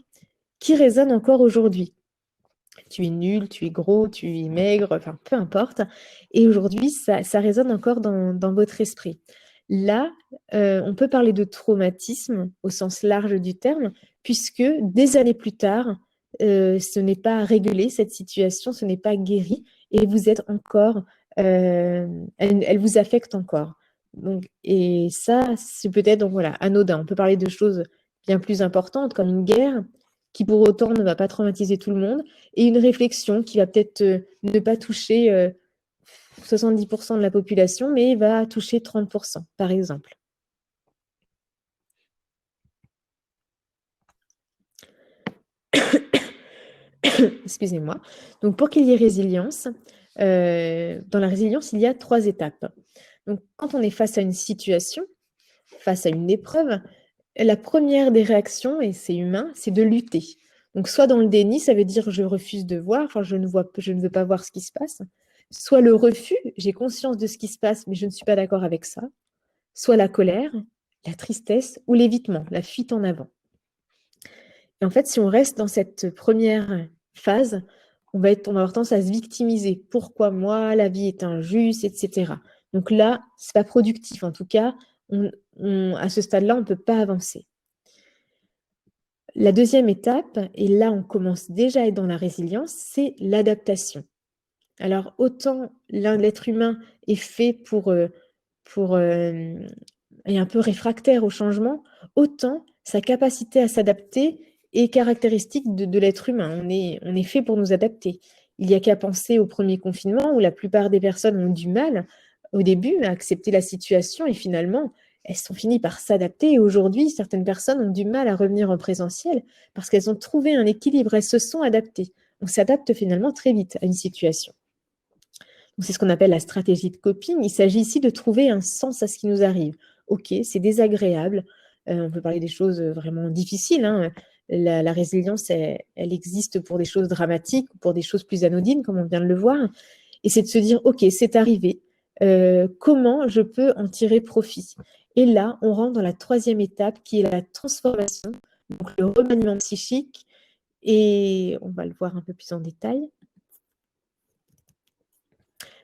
qui résonne encore aujourd'hui. Tu es nul, tu es gros, tu es maigre, enfin peu importe. Et aujourd'hui, ça résonne encore dans votre esprit. Là, on peut parler de traumatisme au sens large du terme, puisque des années plus tard, ce n'est pas réglé, cette situation, ce n'est pas guéri, et vous êtes encore, elle vous affecte encore. Donc, et ça, c'est peut-être donc voilà, anodin. On peut parler de choses bien plus importantes, comme une guerre, qui pour autant ne va pas traumatiser tout le monde, et une réflexion qui va peut-être ne pas toucher 70% de la population, mais va toucher 30%, par exemple. Excusez-moi. Donc, pour qu'il y ait résilience, dans la résilience, il y a 3 étapes. Donc, quand on est face à une situation, face à une épreuve, la première des réactions, et c'est humain, c'est de lutter. Donc, soit dans le déni, ça veut dire je refuse de voir, enfin, je ne veux pas voir ce qui se passe. Soit le refus, j'ai conscience de ce qui se passe, mais je ne suis pas d'accord avec ça. Soit la colère, la tristesse ou l'évitement, la fuite en avant. Et en fait, si on reste dans cette première phase, on va avoir tendance à se victimiser. Pourquoi moi? La vie est injuste, etc. Donc là, c'est pas productif. En tout cas, à ce stade-là, on ne peut pas avancer. La deuxième étape, et là, on commence déjà à être dans la résilience, c'est l'adaptation. Alors, autant l'être humain est fait est un peu réfractaire au changement, autant sa capacité à s'adapter est caractéristique de l'être humain. On est fait pour nous adapter. Il n'y a qu'à penser au premier confinement où la plupart des personnes ont du mal au début à accepter la situation et finalement, elles sont finies par s'adapter. Et aujourd'hui, certaines personnes ont du mal à revenir en présentiel parce qu'elles ont trouvé un équilibre, elles se sont adaptées. On s'adapte finalement très vite à une situation. C'est ce qu'on appelle la stratégie de coping. Il s'agit ici de trouver un sens à ce qui nous arrive. Ok, c'est désagréable. On peut parler des choses vraiment difficiles, hein. La résilience, elle existe pour des choses dramatiques, pour des choses plus anodines, comme on vient de le voir. Et c'est de se dire, ok, c'est arrivé. Comment je peux en tirer profit? Et là, on rentre dans la troisième étape qui est la transformation, donc le remaniement psychique. Et on va le voir un peu plus en détail.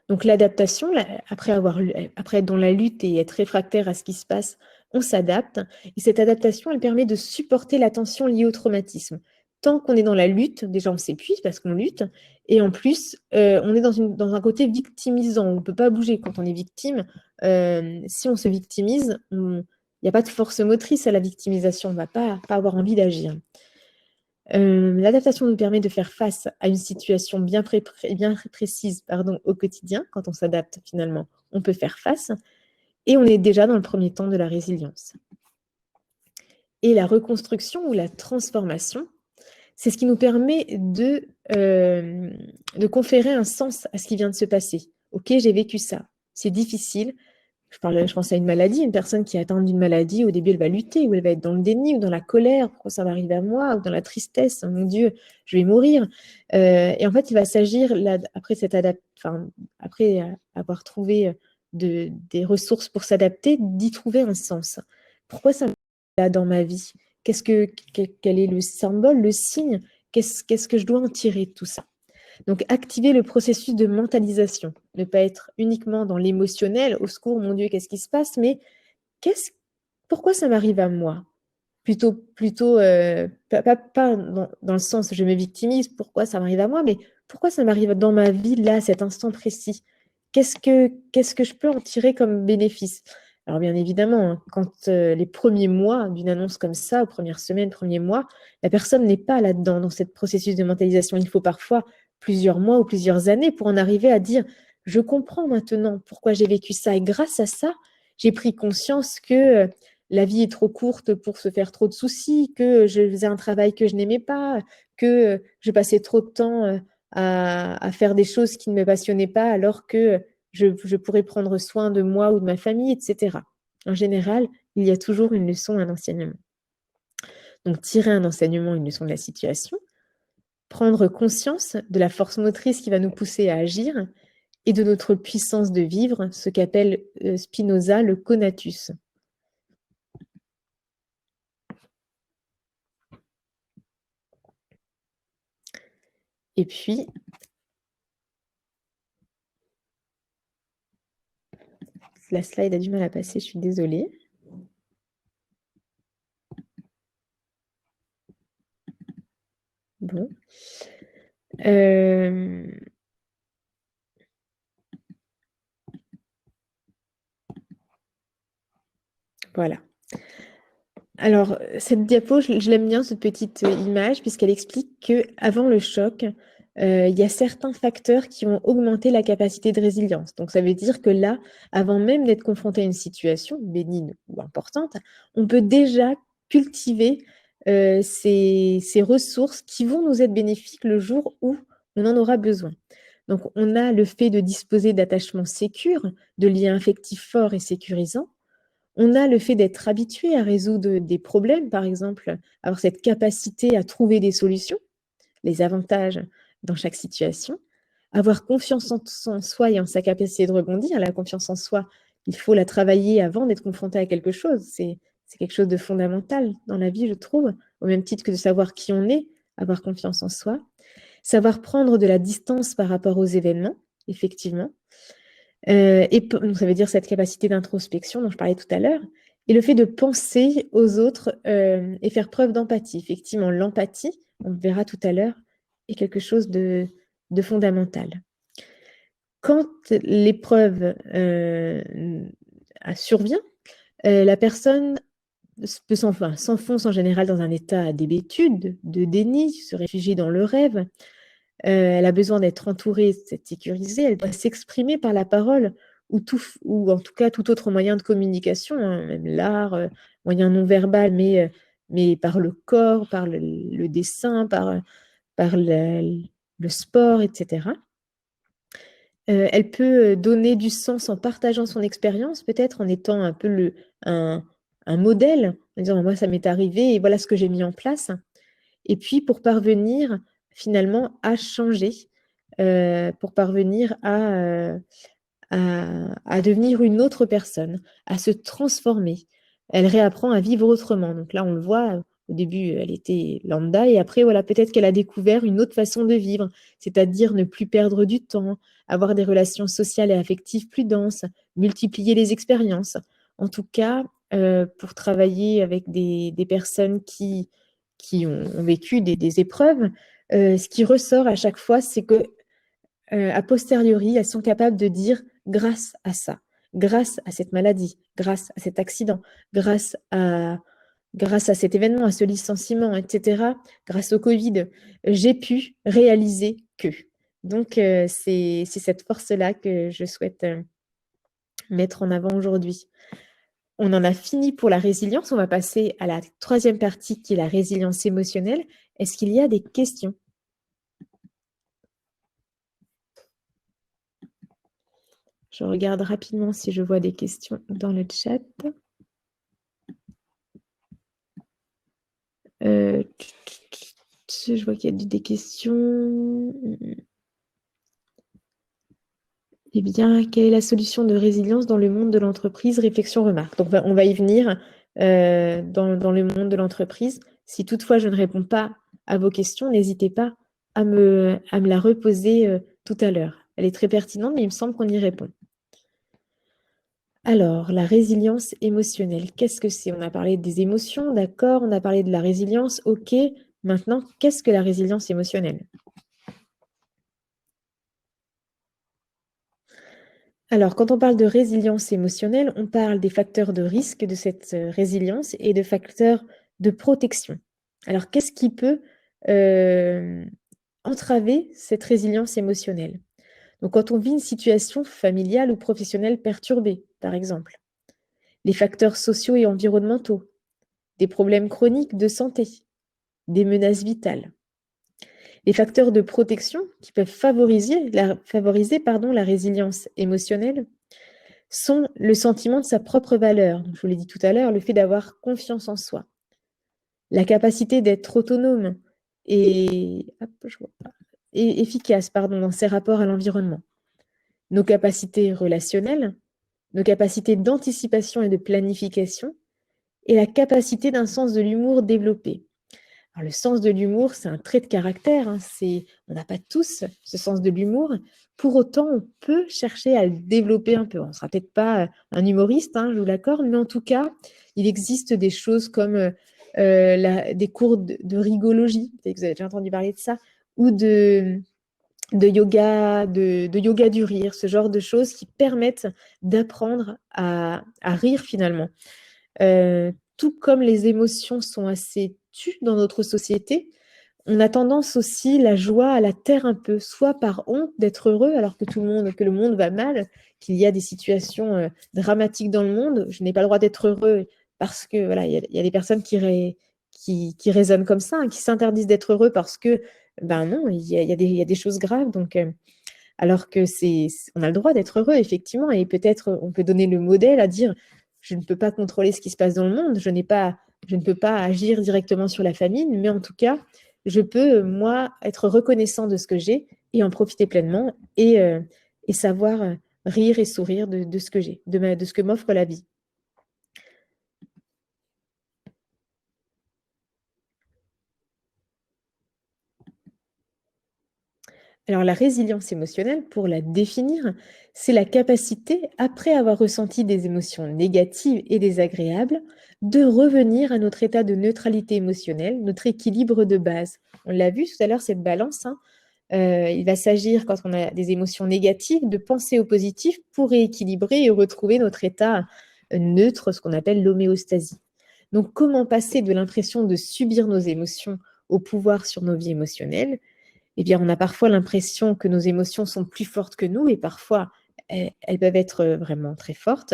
Donc l'adaptation, après être dans la lutte et être réfractaire à ce qui se passe, on s'adapte. Et cette adaptation, elle permet de supporter la tension liée au traumatisme. Tant qu'on est dans la lutte, déjà on s'épuise parce qu'on lutte, et en plus, on est dans un côté victimisant. On ne peut pas bouger quand on est victime. Si on se victimise, il n'y a pas de force motrice à la victimisation. On ne va pas avoir envie d'agir. L'adaptation nous permet de faire face à une situation bien précise au quotidien. Quand on s'adapte, finalement, on peut faire face. Et on est déjà dans le premier temps de la résilience. Et la reconstruction ou la transformation, c'est ce qui nous permet de conférer un sens à ce qui vient de se passer. Ok, j'ai vécu ça. C'est difficile. Je pense à une maladie, une personne qui est atteinte d'une maladie, au début, elle va lutter, ou elle va être dans le déni, ou dans la colère, pourquoi ça m'arrive à moi, ou dans la tristesse, oh mon Dieu, je vais mourir. Et en fait, il va s'agir, après avoir trouvé des ressources pour s'adapter, d'y trouver un sens. Pourquoi ça m'arrive là dans ma vie? Quel est le symbole, le signe? Qu'est-ce que je dois en tirer de tout ça? Donc, activer le processus de mentalisation, ne pas être uniquement dans l'émotionnel, au secours, mon Dieu, qu'est-ce qui se passe, mais pourquoi ça m'arrive à moi? Plutôt pas dans le sens je me victimise, pourquoi ça m'arrive à moi, mais pourquoi ça m'arrive dans ma vie, là, à cet instant précis? Qu'est-ce que je peux en tirer comme bénéfice? Alors bien évidemment, hein, quand les premiers mois d'une annonce comme ça, aux premières semaines, premiers mois, la personne n'est pas là-dedans, dans ce processus de mentalisation. Il faut parfois plusieurs mois ou plusieurs années pour en arriver à dire, je comprends maintenant pourquoi j'ai vécu ça, et grâce à ça, j'ai pris conscience que la vie est trop courte pour se faire trop de soucis, que je faisais un travail que je n'aimais pas, que je passais trop de temps à faire des choses qui ne me passionnaient pas, alors que je pourrais prendre soin de moi ou de ma famille, etc. En général, il y a toujours une leçon, un enseignement. Donc, tirer un enseignement, une leçon de la situation, prendre conscience de la force motrice qui va nous pousser à agir et de notre puissance de vivre, ce qu'appelle Spinoza le conatus. Et puis, la slide a du mal à passer, je suis désolée. Bon. Voilà. Alors, cette diapo, je l'aime bien, cette petite image, puisqu'elle explique qu'avant le choc, il y a certains facteurs qui ont augmenté la capacité de résilience. Donc, ça veut dire que là, avant même d'être confronté à une situation bénigne ou importante, on peut déjà cultiver ces ressources qui vont nous être bénéfiques le jour où on en aura besoin. Donc, on a le fait de disposer d'attachements sécures, de liens affectifs forts et sécurisants. On a le fait d'être habitué à résoudre des problèmes, par exemple, avoir cette capacité à trouver des solutions, les avantages dans chaque situation, avoir confiance en soi et en sa capacité de rebondir. La confiance en soi, il faut la travailler avant d'être confronté à quelque chose. C'est quelque chose de fondamental dans la vie, je trouve, au même titre que de savoir qui on est, avoir confiance en soi. Savoir prendre de la distance par rapport aux événements, effectivement. Donc ça veut dire cette capacité d'introspection dont je parlais tout à l'heure, et le fait de penser aux autres et faire preuve d'empathie. Effectivement, l'empathie, on le verra tout à l'heure, est quelque chose de fondamental. Quand l'épreuve survient, la personne s'enfonce en général dans un état d'hébétude, de déni, se réfugie dans le rêve. Elle a besoin d'être entourée, d'être sécurisée, elle doit s'exprimer par la parole ou en tout cas tout autre moyen de communication, hein, même l'art, moyen non verbal, mais par le corps, par le dessin, par le sport, etc. Elle peut donner du sens en partageant son expérience, peut-être en étant un peu un modèle, en disant moi ça m'est arrivé et voilà ce que j'ai mis en place. Et puis pour parvenir finalement à changer, pour parvenir à devenir une autre personne, à se transformer. Elle réapprend à vivre autrement. Donc là, on le voit, au début, elle était lambda et après, voilà, peut-être qu'elle a découvert une autre façon de vivre, c'est-à-dire ne plus perdre du temps, avoir des relations sociales et affectives plus denses, multiplier les expériences. En tout cas, pour travailler avec des personnes qui ont vécu des épreuves, ce qui ressort à chaque fois, c'est que a posteriori, elles sont capables de dire grâce à ça, grâce à cette maladie, grâce à cet accident, grâce à cet événement, à ce licenciement, etc., grâce au Covid, j'ai pu réaliser que. Donc, c'est cette force-là que je souhaite mettre en avant aujourd'hui. On en a fini pour la résilience. On va passer à la troisième partie qui est la résilience émotionnelle. Est-ce qu'il y a des questions? Je regarde rapidement si je vois des questions dans le chat. Je vois qu'il y a des questions. Eh bien, quelle est la solution de résilience dans le monde de l'entreprise? Réflexion, remarque. Donc, on va y venir dans le monde de l'entreprise. Si toutefois je ne réponds pas à vos questions, n'hésitez pas à me la reposer tout à l'heure. Elle est très pertinente, mais il me semble qu'on y répond. Alors, la résilience émotionnelle, qu'est-ce que c'est? On a parlé des émotions, d'accord, on a parlé de la résilience, ok. Maintenant, qu'est-ce que la résilience émotionnelle? Alors, quand on parle de résilience émotionnelle, on parle des facteurs de risque de cette résilience et de facteurs de protection. Alors, qu'est-ce qui peut entraver cette résilience émotionnelle? Donc, quand on vit une situation familiale ou professionnelle perturbée, par exemple, les facteurs sociaux et environnementaux, des problèmes chroniques de santé, des menaces vitales. Les facteurs de protection qui peuvent favoriser la résilience émotionnelle sont le sentiment de sa propre valeur. Donc, je vous l'ai dit tout à l'heure, le fait d'avoir confiance en soi, la capacité d'être autonome et, et efficace dans ses rapports à l'environnement, nos capacités relationnelles, nos capacités d'anticipation et de planification, et la capacité d'un sens de l'humour développé. Alors, le sens de l'humour, c'est un trait de caractère. On n'a pas tous ce sens de l'humour. Pour autant, on peut chercher à le développer un peu. On ne sera peut-être pas un humoriste, je vous l'accorde, mais en tout cas, il existe des choses comme des cours de rigologie, peut-être que vous avez déjà entendu parler de ça, ou de yoga, de yoga du rire, ce genre de choses qui permettent d'apprendre à rire finalement. tout comme les émotions sont assez tues dans notre société, on a tendance aussi la joie à la taire un peu, soit par honte d'être heureux alors que que le monde va mal, qu'il y a des situations dramatiques dans le monde. Je n'ai pas le droit d'être heureux parce que voilà, il y a des personnes qui raisonnent comme ça, hein, qui s'interdisent d'être heureux parce que ben non, il y a des choses graves. Donc alors que on a le droit d'être heureux effectivement, et peut-être on peut donner le modèle à dire je ne peux pas contrôler ce qui se passe dans le monde, je ne peux pas agir directement sur la famine, mais en tout cas je peux, moi, être reconnaissant de ce que j'ai et en profiter pleinement et savoir rire et sourire de ce que j'ai, de ce que m'offre la vie. Alors, la résilience émotionnelle, pour la définir, c'est la capacité, après avoir ressenti des émotions négatives et désagréables, de revenir à notre état de neutralité émotionnelle, notre équilibre de base. On l'a vu tout à l'heure, cette balance, hein. Il va s'agir, quand on a des émotions négatives, de penser au positif pour rééquilibrer et retrouver notre état neutre, ce qu'on appelle l'homéostasie. Donc, comment passer de l'impression de subir nos émotions au pouvoir sur nos vies émotionnelles? Eh bien, on a parfois l'impression que nos émotions sont plus fortes que nous et parfois elles peuvent être vraiment très fortes.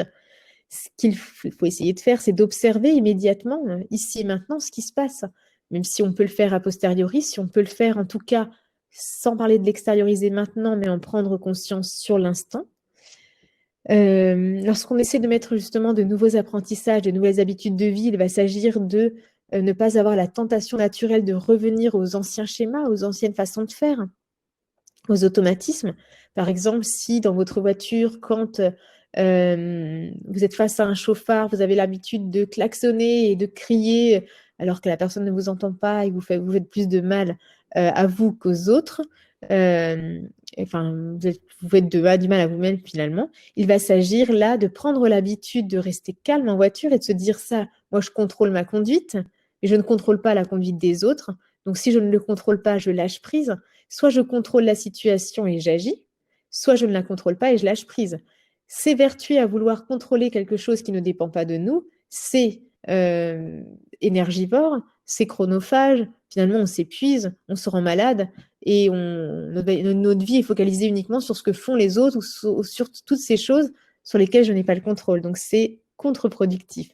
Ce qu'il faut essayer de faire, c'est d'observer immédiatement, ici et maintenant, ce qui se passe. Même si on peut le faire a posteriori, si on peut le faire en tout cas sans parler de l'extérioriser maintenant, mais en prendre conscience sur l'instant. Lorsqu'on essaie de mettre justement de nouveaux apprentissages, de nouvelles habitudes de vie, il va s'agir de ne pas avoir la tentation naturelle de revenir aux anciens schémas, aux anciennes façons de faire, aux automatismes. Par exemple, si dans votre voiture, quand vous êtes face à un chauffard, vous avez l'habitude de klaxonner et de crier alors que la personne ne vous entend pas et que vous faites plus de mal à vous qu'aux autres, euh, enfin, vous faites du mal à vous-même finalement, il va s'agir là de prendre l'habitude de rester calme en voiture et de se dire ça, moi je contrôle ma conduite, mais je ne contrôle pas la conduite des autres. Donc si je ne le contrôle pas, je lâche prise. Soit je contrôle la situation et j'agis, soit je ne la contrôle pas et je lâche prise. S'évertuer à vouloir contrôler quelque chose qui ne dépend pas de nous, c'est énergivore, c'est chronophage, finalement on s'épuise, on se rend malade et notre vie est focalisée uniquement sur ce que font les autres ou sur toutes ces choses sur lesquelles je n'ai pas le contrôle. Donc c'est contre-productif.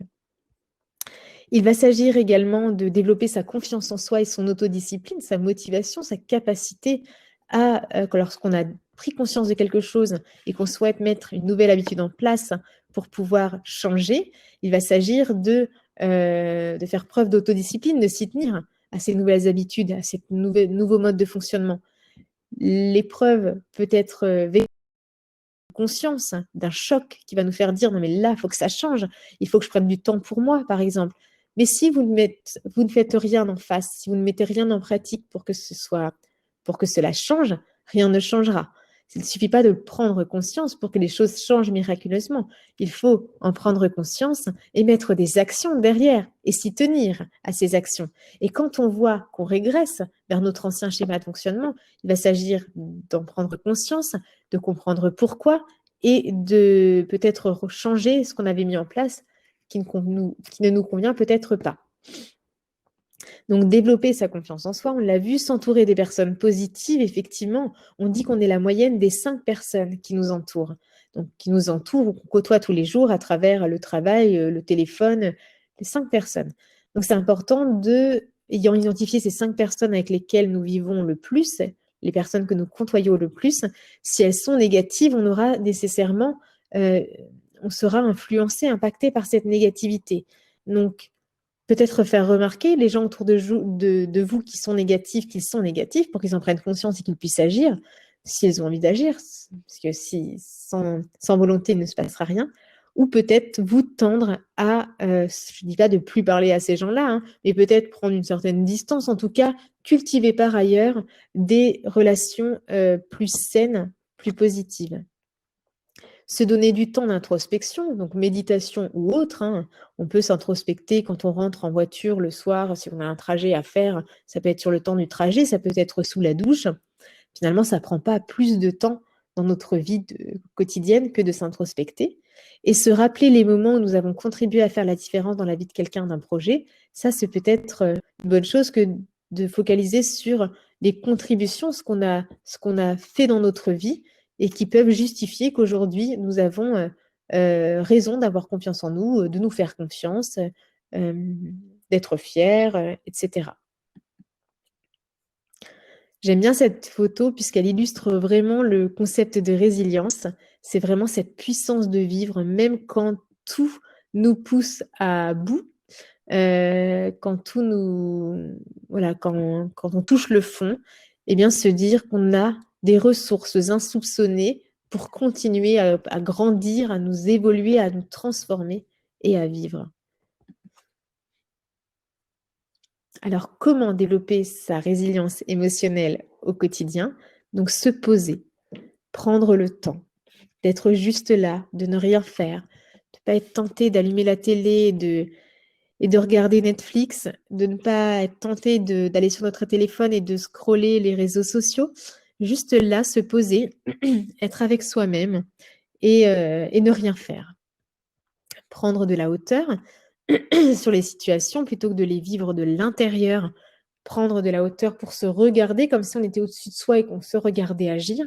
Il va s'agir également de développer sa confiance en soi et son autodiscipline, sa motivation, sa capacité à, lorsqu'on a pris conscience de quelque chose et qu'on souhaite mettre une nouvelle habitude en place pour pouvoir changer, il va s'agir de faire preuve d'autodiscipline, de s'y tenir à ces nouvelles habitudes, à ces nouveaux modes de fonctionnement. L'épreuve peut être vécue conscience d'un choc qui va nous faire dire non mais là, il faut que ça change, il faut que je prenne du temps pour moi, par exemple. Mais si vous ne faites rien en face, si vous ne mettez rien en pratique pour que cela change, rien ne changera. Il ne suffit pas de prendre conscience pour que les choses changent miraculeusement. Il faut en prendre conscience et mettre des actions derrière et s'y tenir à ces actions. Et quand on voit qu'on régresse vers notre ancien schéma de fonctionnement, il va s'agir d'en prendre conscience, de comprendre pourquoi et de peut-être changer ce qu'on avait mis en place qui ne nous convient peut-être pas. Donc, développer sa confiance en soi, on l'a vu, s'entourer des personnes positives, effectivement, on dit qu'on est la moyenne des 5 personnes qui nous entourent. Donc, qui nous entourent ou qu'on côtoie tous les jours à travers le travail, le téléphone, les 5 personnes. Donc, c'est important ayant identifié ces 5 personnes avec lesquelles nous vivons le plus, les personnes que nous côtoyons le plus, si elles sont négatives, on aura nécessairement, on sera influencé, impacté par cette négativité. Donc, peut-être faire remarquer les gens autour de vous qui sont négatifs, qu'ils sont négatifs, pour qu'ils en prennent conscience et qu'ils puissent agir, s'ils ont envie d'agir, parce que si sans volonté, il ne se passera rien. Ou peut-être vous tendre à, je ne dis pas de plus parler à ces gens-là, hein, mais peut-être prendre une certaine distance, en tout cas, cultiver par ailleurs des relations plus saines, plus positives. Se donner du temps d'introspection, donc méditation ou autre, hein. On peut s'introspecter quand on rentre en voiture le soir, si on a un trajet à faire, ça peut être sur le temps du trajet, ça peut être sous la douche. Finalement, ça ne prend pas plus de temps dans notre vie quotidienne que de s'introspecter. Et se rappeler les moments où nous avons contribué à faire la différence dans la vie de quelqu'un, d'un projet, ça, c'est peut-être une bonne chose que de focaliser sur les contributions, ce qu'on a fait dans notre vie et qui peuvent justifier qu'aujourd'hui, nous avons raison d'avoir confiance en nous, de nous faire confiance, d'être fiers, etc. J'aime bien cette photo puisqu'elle illustre vraiment le concept de résilience. C'est vraiment cette puissance de vivre, même quand tout nous pousse à bout, quand tout nous, voilà, quand on touche le fond, eh bien se dire qu'on a des ressources insoupçonnées pour continuer à grandir, à nous évoluer, à nous transformer et à vivre. Alors, comment développer sa résilience émotionnelle au quotidien? Donc, se poser, prendre le temps, d'être juste là, de ne rien faire, de ne pas être tenté d'allumer la télé et de regarder Netflix, de ne pas être tenté d'aller sur notre téléphone et de scroller les réseaux sociaux. Juste là, se poser, être avec soi-même et ne rien faire. Prendre de la hauteur sur les situations plutôt que de les vivre de l'intérieur. Prendre de la hauteur pour se regarder comme si on était au-dessus de soi et qu'on se regardait agir.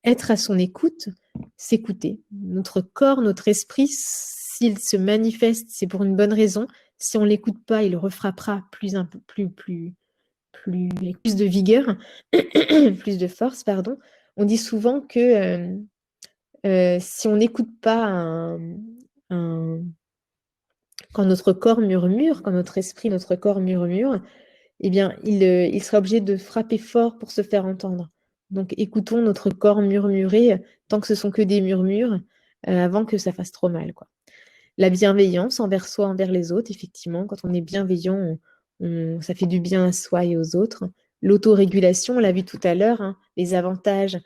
Être à son écoute, s'écouter. Notre corps, notre esprit, s'il se manifeste, c'est pour une bonne raison. Si on ne l'écoute pas, il refrappera avec plus de vigueur, plus de force, pardon. On dit souvent que si on n'écoute pas quand notre corps murmure, quand notre esprit, notre corps murmure, eh bien, il sera obligé de frapper fort pour se faire entendre. Donc, écoutons notre corps murmurer tant que ce sont que des murmures, avant que ça fasse trop mal, quoi. La bienveillance envers soi, envers les autres, effectivement, quand on est bienveillant, ça fait du bien à soi et aux autres. L'autorégulation, on l'a vu tout à l'heure, hein, les avantages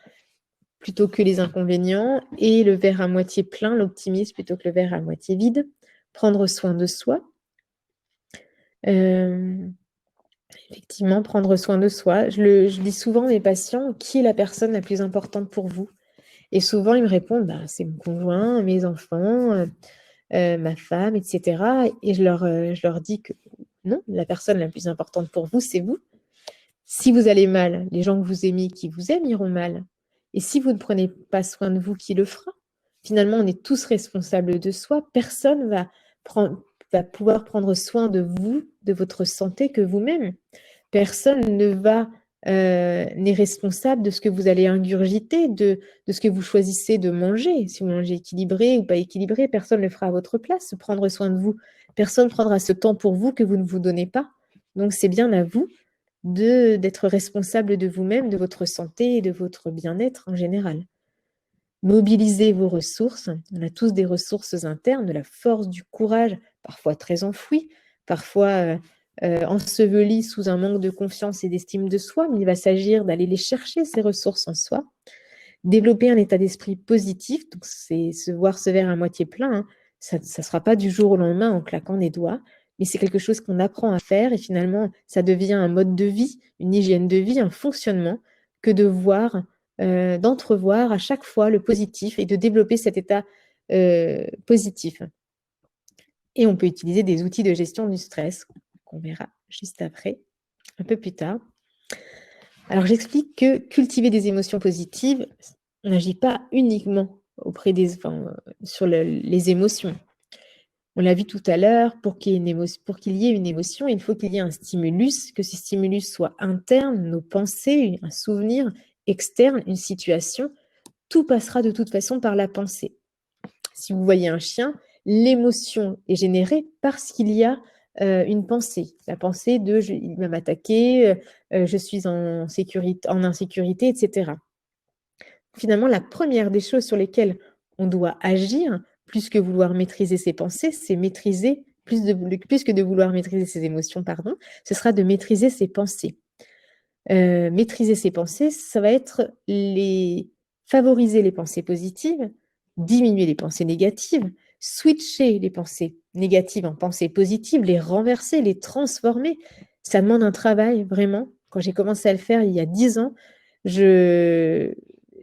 plutôt que les inconvénients, et le verre à moitié plein, l'optimisme plutôt que le verre à moitié vide. Prendre soin de soi. Effectivement, prendre soin de soi. Je dis souvent à mes patients, qui est la personne la plus importante pour vous? Et souvent, ils me répondent, bah, c'est mon conjoint, mes enfants, ma femme, etc. Et je leur dis que non, la personne la plus importante pour vous, c'est vous. Si vous allez mal, les gens que vous aimez, qui vous aiment, iront mal. Et si vous ne prenez pas soin de vous, qui le fera? Finalement, on est tous responsables de soi. Personne va pouvoir prendre soin de vous, de votre santé, que vous-même. Personne n'est responsable de ce que vous allez ingurgiter, de ce que vous choisissez de manger. Si vous mangez équilibré ou pas équilibré, personne ne le fera à votre place. Prendre soin de vous. Personne ne prendra ce temps pour vous que vous ne vous donnez pas. Donc, c'est bien à vous d'être responsable de vous-même, de votre santé et de votre bien-être en général. Mobilisez vos ressources. On a tous des ressources internes, de la force, du courage, parfois très enfouies, parfois ensevelies sous un manque de confiance et d'estime de soi, mais il va s'agir d'aller les chercher, ces ressources en soi. Développer un état d'esprit positif, donc c'est se voir ce verre à moitié plein, hein. Ça ne sera pas du jour au lendemain en claquant des doigts, mais c'est quelque chose qu'on apprend à faire et finalement, ça devient un mode de vie, une hygiène de vie, un fonctionnement que de voir, d'entrevoir à chaque fois le positif et de développer cet état positif. Et on peut utiliser des outils de gestion du stress qu'on verra juste après, un peu plus tard. Alors, j'explique que cultiver des émotions positives, on n'agit pas uniquement sur les émotions. On l'a vu tout à l'heure, pour qu'il y ait une émotion, il faut qu'il y ait un stimulus, que ce stimulus soit interne, nos pensées, un souvenir, externe, une situation. Tout passera de toute façon par la pensée. Si vous voyez un chien, l'émotion est générée parce qu'il y a une pensée. La pensée de il va m'attaquer, je suis en insécurité, etc. Finalement, la première des choses sur lesquelles on doit agir, plus que vouloir maîtriser ses pensées, c'est maîtriser, plus que de vouloir maîtriser ses émotions, pardon, ce sera de maîtriser ses pensées. Maîtriser ses pensées, ça va être favoriser les pensées positives, diminuer les pensées négatives, switcher les pensées négatives en pensées positives, les renverser, les transformer. Ça demande un travail, vraiment. Quand j'ai commencé à le faire il y a 10 ans,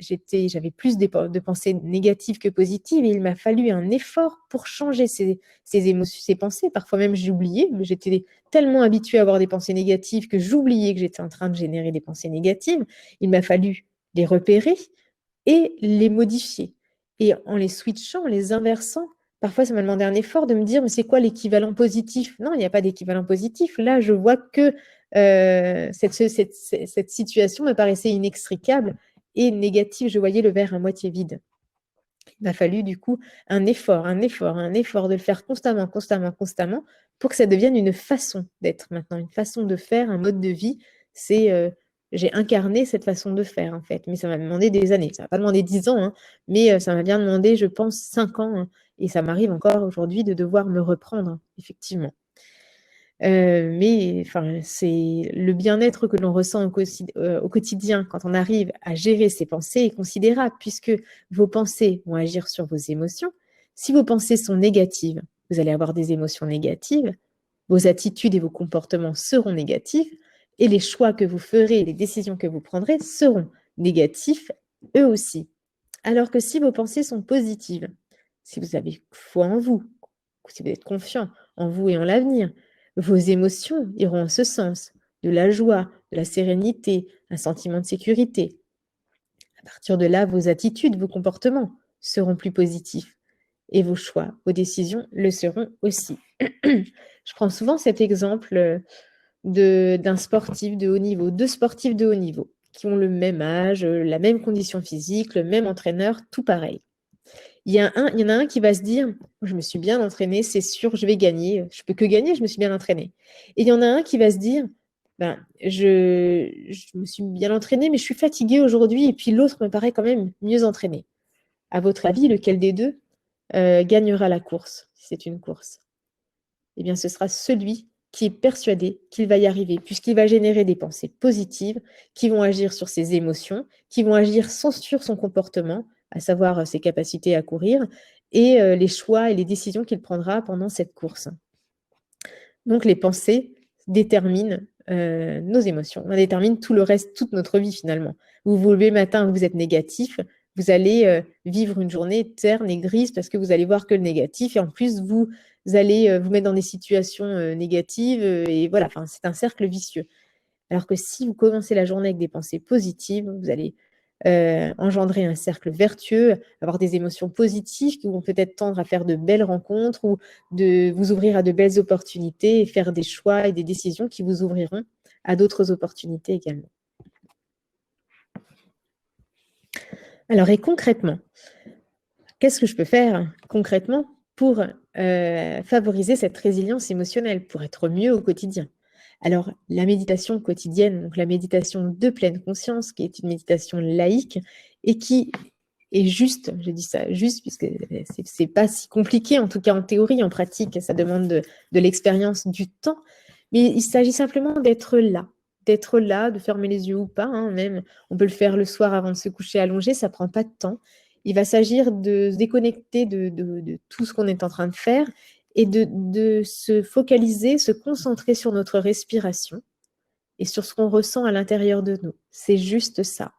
j'avais plus de pensées négatives que positives et il m'a fallu un effort pour changer ces émotions, ces pensées. Parfois même, j'oubliais, mais j'étais tellement habituée à avoir des pensées négatives que j'oubliais que j'étais en train de générer des pensées négatives. Il m'a fallu les repérer et les modifier. Et en les switchant, en les inversant, parfois ça m'a demandé un effort de me dire, mais c'est quoi l'équivalent positif? Non, il n'y a pas d'équivalent positif. Là, je vois que cette situation me paraissait inextricable et négative. Je voyais le verre à moitié vide. Il m'a fallu du coup un effort de le faire constamment, constamment, constamment pour que ça devienne une façon d'être maintenant, une façon de faire, un mode de vie. J'ai incarné cette façon de faire en fait, mais ça m'a demandé des années. Ça m'a pas demandé 10 ans, hein, mais ça m'a bien demandé, je pense, 5 ans, hein, et ça m'arrive encore aujourd'hui de devoir me reprendre, effectivement. Mais enfin, c'est le bien-être que l'on ressent au quotidien quand on arrive à gérer ses pensées est considérable puisque vos pensées vont agir sur vos émotions. Si vos pensées sont négatives, vous allez avoir des émotions négatives, vos attitudes et vos comportements seront négatifs et les choix que vous ferez, les décisions que vous prendrez seront négatifs eux aussi. Alors que si vos pensées sont positives, si vous avez foi en vous, si vous êtes confiant en vous et en l'avenir, vos émotions iront en ce sens, de la joie, de la sérénité, un sentiment de sécurité. À partir de là, vos attitudes, vos comportements seront plus positifs et vos choix, vos décisions le seront aussi. Je prends souvent cet exemple d'un sportif de haut niveau, deux sportifs de haut niveau qui ont le même âge, la même condition physique, le même entraîneur, tout pareil. Il y en a un qui va se dire, je me suis bien entraîné, c'est sûr, je vais gagner. Je peux que gagner, je me suis bien entraîné. Et il y en a un qui va se dire, ben, je me suis bien entraîné, mais je suis fatigué aujourd'hui, et puis l'autre me paraît quand même mieux entraîné. À votre avis, lequel des deux gagnera la course, si c'est une course? Eh bien, ce sera celui qui est persuadé qu'il va y arriver, puisqu'il va générer des pensées positives qui vont agir sur ses émotions, qui vont agir sur son comportement, à savoir ses capacités à courir, et les choix et les décisions qu'il prendra pendant cette course. Donc, les pensées déterminent nos émotions. On détermine tout le reste, toute notre vie finalement. Vous vous levez le matin, vous êtes négatif, vous allez vivre une journée terne et grise parce que vous allez voir que le négatif et en plus vous allez vous mettre dans des situations négatives et voilà, enfin, c'est un cercle vicieux. Alors que si vous commencez la journée avec des pensées positives, vous allez engendrer un cercle vertueux, avoir des émotions positives qui vont peut-être tendre à faire de belles rencontres ou de vous ouvrir à de belles opportunités et faire des choix et des décisions qui vous ouvriront à d'autres opportunités également. Alors, et concrètement, qu'est-ce que je peux faire concrètement pour favoriser cette résilience émotionnelle, pour être mieux au quotidien? Alors, la méditation quotidienne, donc la méditation de pleine conscience, qui est une méditation laïque et qui est juste, je dis ça juste, puisque c'est pas si compliqué, en tout cas en théorie, en pratique, ça demande de l'expérience, du temps, mais il s'agit simplement d'être là, de fermer les yeux ou pas, hein, même on peut le faire le soir avant de se coucher allongé, ça prend pas de temps. Il va s'agir de se déconnecter de tout ce qu'on est en train de faire et de se focaliser, se concentrer sur notre respiration et sur ce qu'on ressent à l'intérieur de nous. C'est juste ça.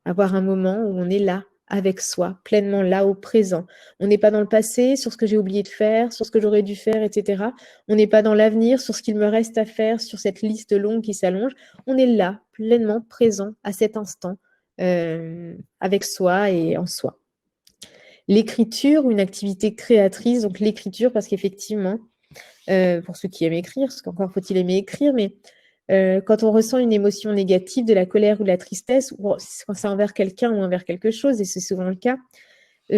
Avoir un moment où on est là, avec soi, pleinement là, au présent. On n'est pas dans le passé, sur ce que j'ai oublié de faire, sur ce que j'aurais dû faire, etc. On n'est pas dans l'avenir, sur ce qu'il me reste à faire, sur cette liste longue qui s'allonge. On est là, pleinement présent à cet instant, avec soi et en soi. L'écriture, une activité créatrice, donc l'écriture, parce qu'effectivement, pour ceux qui aiment écrire, parce qu'encore faut-il aimer écrire, mais quand on ressent une émotion négative, de la colère ou de la tristesse, ou quand c'est envers quelqu'un ou envers quelque chose, et c'est souvent le cas,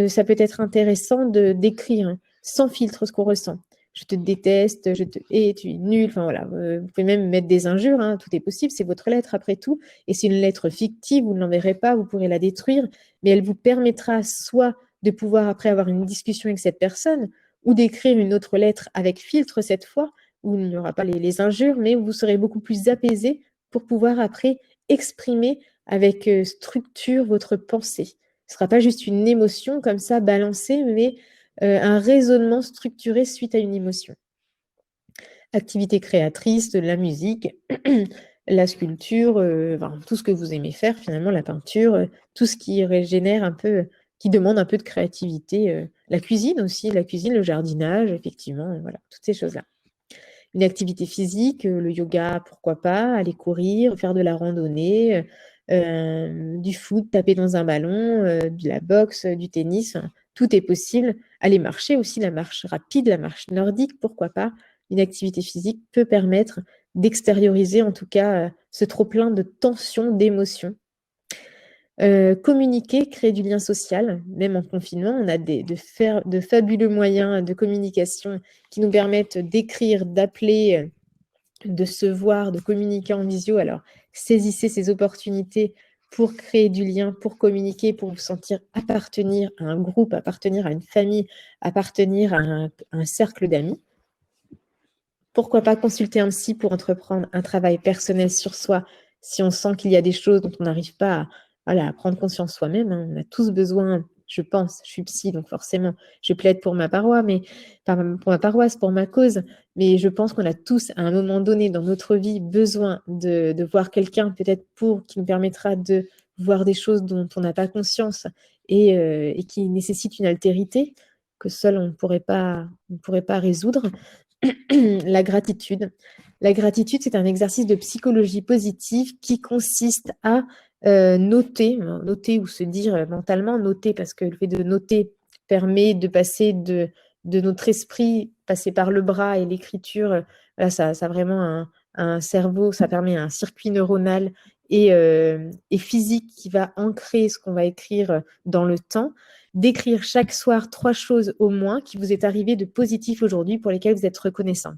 ça peut être intéressant d'écrire hein, sans filtre ce qu'on ressent. Je te déteste, je te hais, tu es nul, enfin voilà. Vous pouvez même mettre des injures, hein, tout est possible, c'est votre lettre après tout. Et c'est une lettre fictive, vous ne l'enverrez pas, vous pourrez la détruire, mais elle vous permettra soit de pouvoir après avoir une discussion avec cette personne, ou d'écrire une autre lettre avec filtre cette fois, où il n'y aura pas les injures, mais où vous serez beaucoup plus apaisé pour pouvoir après exprimer avec structure votre pensée. Ce ne sera pas juste une émotion comme ça balancée, mais un raisonnement structuré suite à une émotion. Activité créatrice, de la musique, la sculpture, enfin, tout ce que vous aimez faire finalement, la peinture, tout ce qui régénère un peu, qui demande un peu de créativité, la cuisine aussi, la cuisine, le jardinage, effectivement, voilà, toutes ces choses-là. Une activité physique, le yoga, pourquoi pas, aller courir, faire de la randonnée, du foot, taper dans un ballon, de la boxe, du tennis, enfin, tout est possible. Aller marcher aussi, la marche rapide, la marche nordique, pourquoi pas. Une activité physique peut permettre d'extérioriser en tout cas, ce trop-plein de tensions, d'émotions. Communiquer, créer du lien social, même en confinement, on a de fabuleux moyens de communication qui nous permettent d'écrire, d'appeler, de se voir, de communiquer en visio. Alors, saisissez ces opportunités pour créer du lien, pour communiquer, pour vous sentir appartenir à un groupe, appartenir à une famille, appartenir à un cercle d'amis. Pourquoi pas consulter un psy pour entreprendre un travail personnel sur soi si on sent qu'il y a des choses dont on n'arrive pas à, voilà, à prendre conscience soi-même, hein. On a tous besoin, je pense, je suis psy, donc forcément, je plaide pour ma paroisse, pour ma paroisse, pour ma cause, mais je pense qu'on a tous, à un moment donné dans notre vie, besoin de voir quelqu'un, peut-être qui nous permettra de voir des choses dont on n'a pas conscience et qui nécessitent une altérité que seul on ne pourrait pas résoudre. La gratitude. La gratitude, c'est un exercice de psychologie positive qui consiste à noter ou se dire mentalement, noter, parce que le fait de noter permet de passer de notre esprit, passer par le bras et l'écriture. Voilà, ça a vraiment un cerveau, ça permet un circuit neuronal et physique qui va ancrer ce qu'on va écrire dans le temps. D'écrire chaque soir 3 choses au moins qui vous est arrivé de positif aujourd'hui pour lesquelles vous êtes reconnaissant.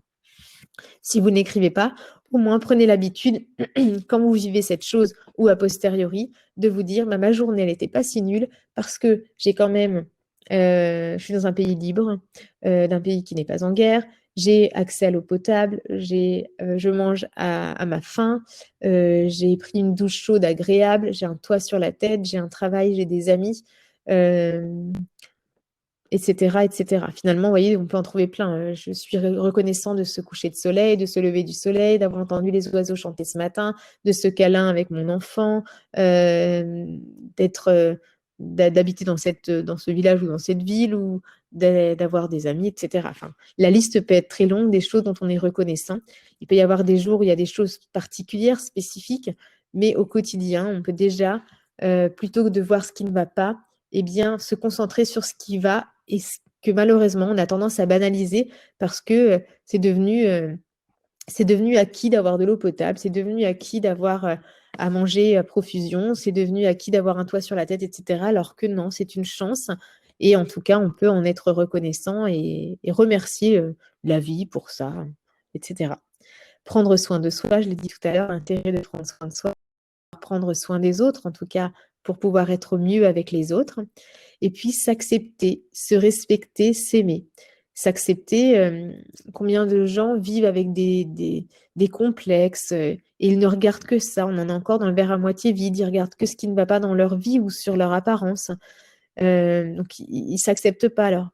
Si vous n'écrivez pas, au moins prenez l'habitude, quand vous vivez cette chose ou a posteriori, de vous dire ma journée, elle n'était pas si nulle parce que j'ai quand même, je suis dans un pays libre, d'un pays qui n'est pas en guerre, j'ai accès à l'eau potable, je mange à ma faim, j'ai pris une douche chaude agréable, j'ai un toit sur la tête, j'ai un travail, j'ai des amis. Etc., etc. Finalement, vous voyez, on peut en trouver plein. Je suis reconnaissant de ce coucher de soleil, de ce lever du soleil, d'avoir entendu les oiseaux chanter ce matin, de ce câlin avec mon enfant, d'habiter dans ce village ou dans cette ville, ou d'avoir des amis, etc. Enfin, la liste peut être très longue des choses dont on est reconnaissant. Il peut y avoir des jours où il y a des choses particulières, spécifiques, mais au quotidien, on peut déjà, plutôt que de voir ce qui ne va pas, eh bien, se concentrer sur ce qui va et ce que malheureusement, on a tendance à banaliser parce que c'est devenu acquis d'avoir de l'eau potable, c'est devenu acquis d'avoir à manger à profusion, c'est devenu acquis d'avoir un toit sur la tête, etc. Alors que non, c'est une chance. Et en tout cas, on peut en être reconnaissant et remercier la vie pour ça, etc. Prendre soin de soi, je l'ai dit tout à l'heure, l'intérêt de prendre soin de soi, prendre soin des autres, en tout cas, pour pouvoir être mieux avec les autres. Et puis s'accepter, se respecter, s'aimer. S'accepter, combien de gens vivent avec des complexes et ils ne regardent que ça. On en a encore dans le verre à moitié vide. Ils regardent que ce qui ne va pas dans leur vie ou sur leur apparence. Donc, ils ne s'acceptent pas. Alors,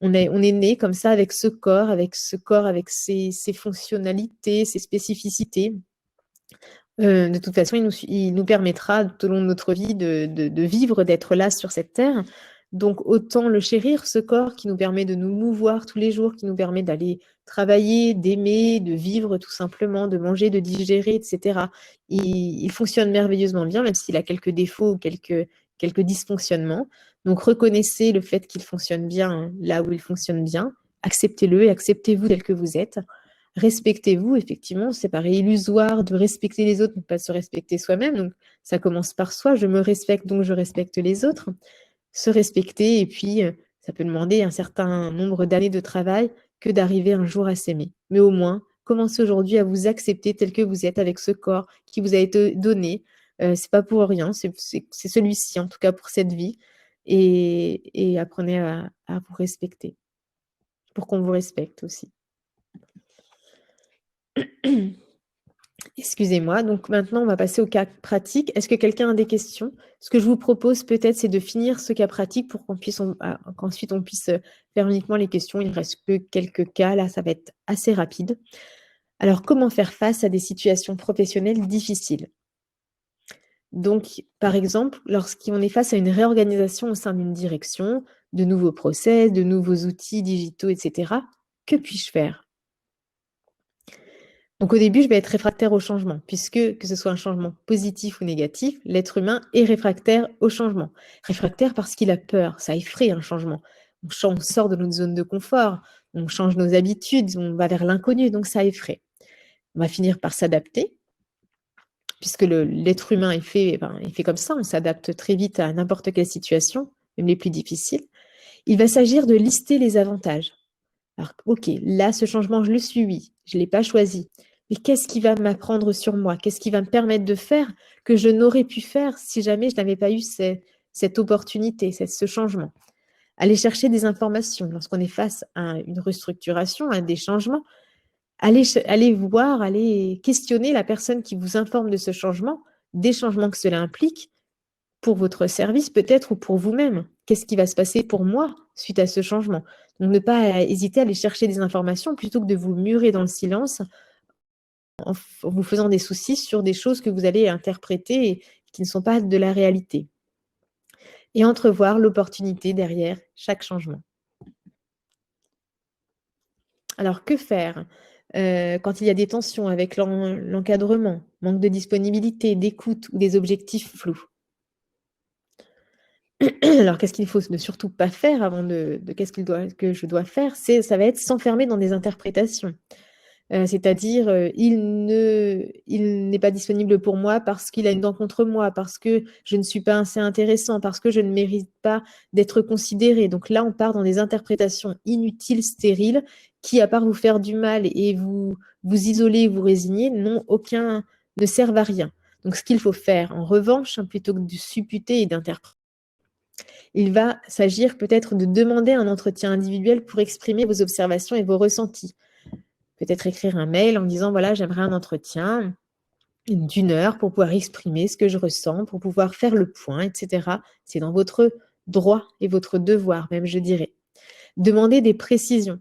on est né comme ça avec ce corps, avec ses fonctionnalités, ses spécificités. De toute façon, il nous permettra tout au long de notre vie de vivre, d'être là sur cette terre. Donc, autant le chérir, ce corps qui nous permet de nous mouvoir tous les jours, qui nous permet d'aller travailler, d'aimer, de vivre tout simplement, de manger, de digérer, etc. Il fonctionne merveilleusement bien, même s'il a quelques défauts ou quelques dysfonctionnements. Donc, reconnaissez le fait qu'il fonctionne bien, hein, là où il fonctionne bien. Acceptez-le et acceptez-vous tel que vous êtes. Respectez-vous, effectivement, c'est pareil, illusoire de respecter les autres, ne pas se respecter soi-même. Donc, ça commence par soi. Je me respecte, donc je respecte les autres. Se respecter, et puis, ça peut demander un certain nombre d'années de travail que d'arriver un jour à s'aimer. Mais au moins, commencez aujourd'hui à vous accepter tel que vous êtes avec ce corps qui vous a été donné. C'est pas pour rien, c'est celui-ci, en tout cas pour cette vie. Et apprenez à vous respecter, pour qu'on vous respecte aussi. Excusez-moi, donc maintenant on va passer au cas pratique. Est-ce que quelqu'un a des questions? Ce que je vous propose peut-être, c'est de finir ce cas pratique pour qu'ensuite on puisse faire uniquement les questions. Il ne reste que quelques cas, là ça va être assez rapide. Alors, comment faire face à des situations professionnelles difficiles? Donc, par exemple, lorsqu'on est face à une réorganisation au sein d'une direction, de nouveaux process, de nouveaux outils digitaux, etc., que puis-je faire? Donc au début, je vais être réfractaire au changement, puisque que ce soit un changement positif ou négatif, l'être humain est réfractaire au changement. Réfractaire parce qu'il a peur, ça effraie un changement. On sort de notre zone de confort, on change nos habitudes, on va vers l'inconnu, donc ça effraie. On va finir par s'adapter, puisque l'être humain est fait comme ça, on s'adapte très vite à n'importe quelle situation, même les plus difficiles. Il va s'agir de lister les avantages. Alors, ok, là, ce changement, je le suis, je ne l'ai pas choisi. Mais qu'est-ce qui va m'apprendre sur moi? Qu'est-ce qui va me permettre de faire que je n'aurais pu faire si jamais je n'avais pas eu cette opportunité, ce changement? Aller chercher des informations lorsqu'on est face à une restructuration, à des changements. Allez voir, allez questionner la personne qui vous informe de ce changement, des changements que cela implique, pour votre service peut-être ou pour vous-même. Qu'est-ce qui va se passer pour moi suite à ce changement? Donc ne pas hésiter à aller chercher des informations plutôt que de vous murer dans le silence en vous faisant des soucis sur des choses que vous allez interpréter et qui ne sont pas de la réalité. Et entrevoir l'opportunité derrière chaque changement. Alors que faire? Quand il y a des tensions avec l'encadrement, manque de disponibilité, d'écoute ou des objectifs flous? Alors, qu'est-ce qu'il faut ne surtout pas faire avant qu'est-ce que je dois faire? Ça va être s'enfermer dans des interprétations. C'est-à-dire, il n'est pas disponible pour moi parce qu'il a une dent contre moi, parce que je ne suis pas assez intéressant, parce que je ne mérite pas d'être considéré. Donc là, on part dans des interprétations inutiles, stériles, qui, à part vous faire du mal et vous isoler, vous résigner, ne servent à rien. Donc ce qu'il faut faire, en revanche, hein, plutôt que de supputer et d'interpréter, il va s'agir peut-être de demander un entretien individuel pour exprimer vos observations et vos ressentis. Peut-être écrire un mail en disant, voilà, j'aimerais un entretien d'une heure pour pouvoir exprimer ce que je ressens, pour pouvoir faire le point, etc. C'est dans votre droit et votre devoir, même, je dirais. Demander des précisions.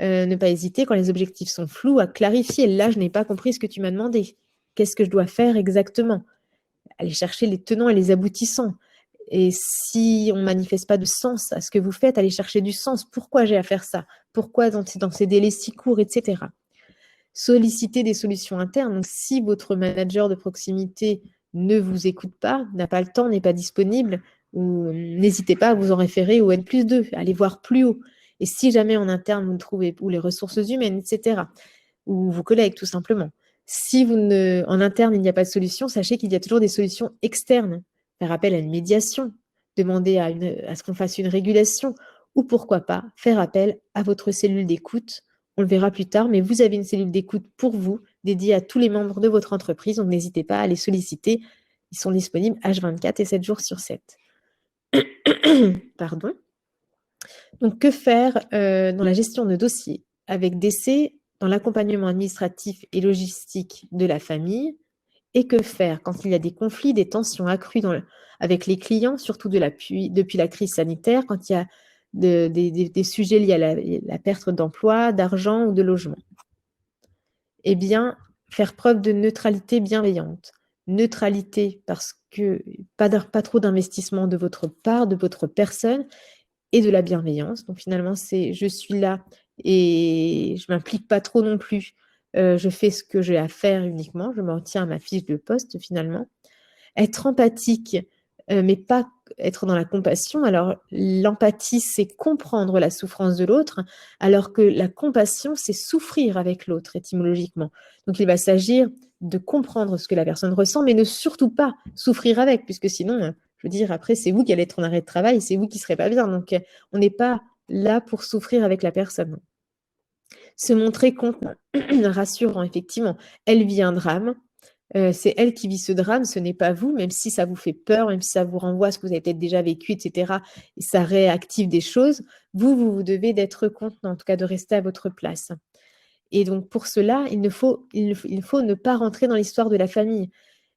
Ne pas hésiter, quand les objectifs sont flous, à clarifier. Là, je n'ai pas compris ce que tu m'as demandé. Qu'est-ce que je dois faire exactement? Aller chercher les tenants et les aboutissants. Et si on ne manifeste pas de sens à ce que vous faites, allez chercher du sens. Pourquoi j'ai à faire ça? Pourquoi dans ces délais si courts, etc. Solliciter des solutions internes. Donc, si votre manager de proximité ne vous écoute pas, n'a pas le temps, n'est pas disponible, n'hésitez pas à vous en référer au N+2, allez voir plus haut. Et si jamais en interne, vous ne trouvez pas, ou les ressources humaines, etc., ou vos collègues, tout simplement. Si en interne, il n'y a pas de solution, sachez qu'il y a toujours des solutions externes. Faire appel à une médiation, demander à ce qu'on fasse une régulation, ou pourquoi pas faire appel à votre cellule d'écoute. On le verra plus tard, mais vous avez une cellule d'écoute pour vous, dédiée à tous les membres de votre entreprise, donc n'hésitez pas à les solliciter. Ils sont disponibles H24 et 7 jours sur 7. Pardon. Donc, que faire dans la gestion de dossiers avec décès, dans l'accompagnement administratif et logistique de la famille? Et que faire quand il y a des conflits, des tensions accrues avec les clients, surtout depuis la crise sanitaire, quand il y a des sujets liés à la perte d'emploi, d'argent ou de logement? Eh bien, faire preuve de neutralité bienveillante. Neutralité parce que pas trop d'investissement de votre part, de votre personne, et de la bienveillance. Donc finalement, c'est je suis là et je m'implique pas trop non plus. Je fais ce que j'ai à faire uniquement, je m'en tiens à ma fiche de poste finalement. Être empathique, mais pas être dans la compassion. Alors l'empathie, c'est comprendre la souffrance de l'autre, alors que la compassion, c'est souffrir avec l'autre étymologiquement. Donc il va s'agir de comprendre ce que la personne ressent, mais ne surtout pas souffrir avec, puisque sinon, je veux dire, après, c'est vous qui allez être en arrêt de travail, c'est vous qui ne serez pas bien. Donc on n'est pas là pour souffrir avec la personne. Se montrer contenant, rassurant, effectivement. Elle vit un drame, c'est elle qui vit ce drame, ce n'est pas vous, même si ça vous fait peur, même si ça vous renvoie à ce que vous avez peut-être déjà vécu, etc. Et ça réactive des choses. Vous devez d'être contenant, en tout cas de rester à votre place. Et donc pour cela, il faut ne pas rentrer dans l'histoire de la famille.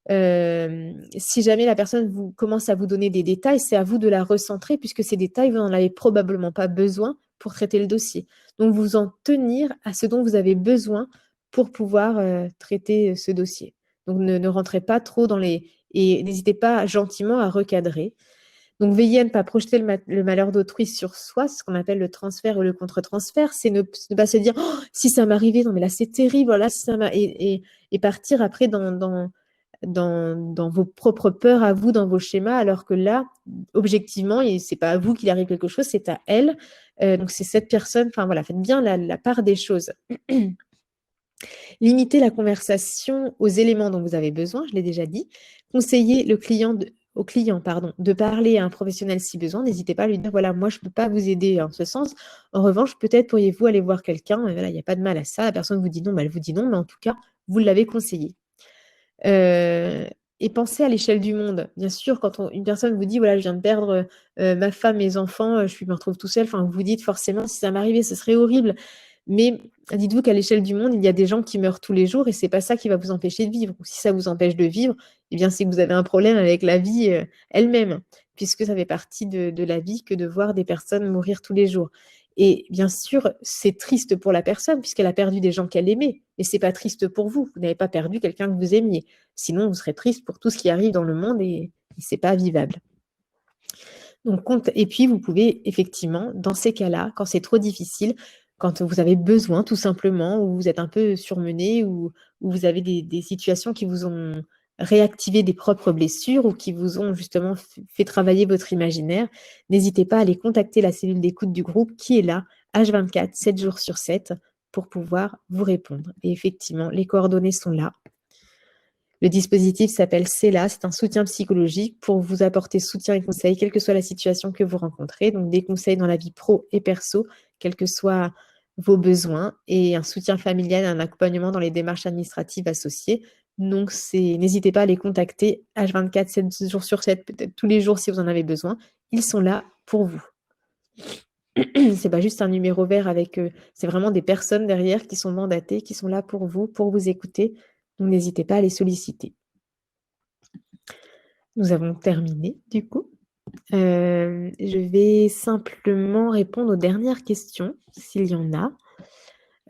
Si jamais la personne commence à vous donner des détails, c'est à vous de la recentrer, puisque ces détails, vous n'en avez probablement pas besoin pour traiter le dossier. Donc vous en tenir à ce dont vous avez besoin pour pouvoir traiter ce dossier. Donc, ne rentrez pas trop dans les... Et n'hésitez pas gentiment à recadrer. Donc, veillez à ne pas projeter le malheur d'autrui sur soi, c'est ce qu'on appelle le transfert ou le contre-transfert, c'est ne pas se dire oh, « si ça m'arrivait, non mais là c'est terrible, voilà, si ça m'a... » et partir après dans vos propres peurs à vous, dans vos schémas, alors que là, objectivement, c'est pas à vous qu'il arrive quelque chose, c'est à elle. Donc, c'est cette personne, enfin voilà, faites bien la part des choses. Limitez la conversation aux éléments dont vous avez besoin, je l'ai déjà dit. Conseillez au client de parler à un professionnel si besoin. N'hésitez pas à lui dire, voilà, moi, je ne peux pas vous aider en ce sens. En revanche, peut-être pourriez-vous aller voir quelqu'un. Voilà, il n'y a pas de mal à ça. La personne vous dit non, elle vous dit non, mais en tout cas, vous l'avez conseillé. Et pensez à l'échelle du monde. Bien sûr, quand une personne vous dit, voilà, je viens de perdre ma femme, mes enfants, je me retrouve tout seul, enfin, vous vous dites forcément, si ça m'arrivait, ce serait horrible. Mais dites-vous qu'à l'échelle du monde, il y a des gens qui meurent tous les jours et c'est pas ça qui va vous empêcher de vivre. Si ça vous empêche de vivre, eh bien, c'est que vous avez un problème avec la vie elle-même, puisque ça fait partie de la vie que de voir des personnes mourir tous les jours. Et bien sûr, c'est triste pour la personne puisqu'elle a perdu des gens qu'elle aimait. Et c'est pas triste pour vous. Vous n'avez pas perdu quelqu'un que vous aimiez. Sinon, vous serez triste pour tout ce qui arrive dans le monde et c'est pas vivable. Donc, et puis, vous pouvez effectivement, dans ces cas-là, quand c'est trop difficile, quand vous avez besoin tout simplement, ou vous êtes un peu surmené, ou vous avez des situations qui vous ont réactivé des propres blessures ou qui vous ont justement fait travailler votre imaginaire, n'hésitez pas à aller contacter la cellule d'écoute du groupe qui est là, H24, 7 jours sur 7, pour pouvoir vous répondre. Et effectivement, les coordonnées sont là. Le dispositif s'appelle CELA, c'est un soutien psychologique pour vous apporter soutien et conseils, quelle que soit la situation que vous rencontrez. Donc, des conseils dans la vie pro et perso, quels que soient vos besoins, et un soutien familial et un accompagnement dans les démarches administratives associées. Donc, n'hésitez pas à les contacter H24, 7 jours sur 7, peut-être tous les jours si vous en avez besoin. Ils sont là pour vous. C'est pas juste un numéro vert c'est vraiment des personnes derrière qui sont mandatées, qui sont là pour vous écouter. Donc, n'hésitez pas à les solliciter. Nous avons terminé, du coup. Je vais simplement répondre aux dernières questions, s'il y en a.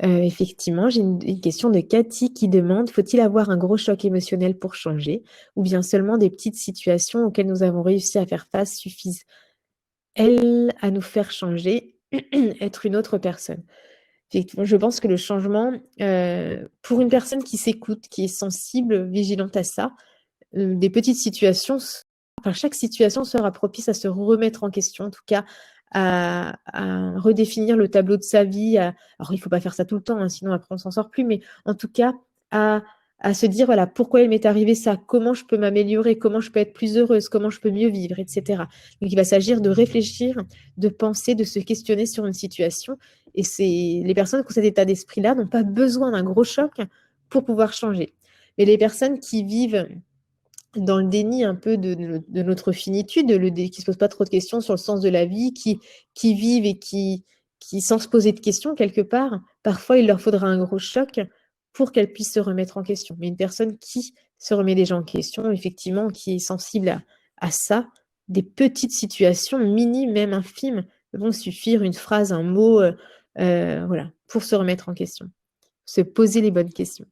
Effectivement, j'ai une question de Cathy qui demande « Faut-il avoir un gros choc émotionnel pour changer ou bien seulement des petites situations auxquelles nous avons réussi à faire face suffisent, elles, à nous faire changer, être une autre personne ?» Effectivement, je pense que le changement, pour une personne qui s'écoute, qui est sensible, vigilante à ça, des petites situations, enfin, chaque situation sera propice à se remettre en question, en tout cas à redéfinir le tableau de sa vie. Alors, il ne faut pas faire ça tout le temps, hein, sinon après on ne s'en sort plus, mais en tout cas à se dire, voilà, pourquoi il m'est arrivé ça, comment je peux m'améliorer, comment je peux être plus heureuse, comment je peux mieux vivre, etc. Donc, il va s'agir de réfléchir, de penser, de se questionner sur une situation. Et les personnes qui ont cet état d'esprit-là n'ont pas besoin d'un gros choc pour pouvoir changer. Mais les personnes qui vivent dans le déni un peu de notre finitude, qui ne se posent pas trop de questions sur le sens de la vie, qui vivent et qui, sans se poser de questions quelque part, parfois il leur faudra un gros choc pour qu'elles puissent se remettre en question. Mais une personne qui se remet déjà en question, effectivement, qui est sensible à ça, des petites situations, minimes, même infimes, vont suffire, une phrase, un mot, voilà, pour se remettre en question, se poser les bonnes questions.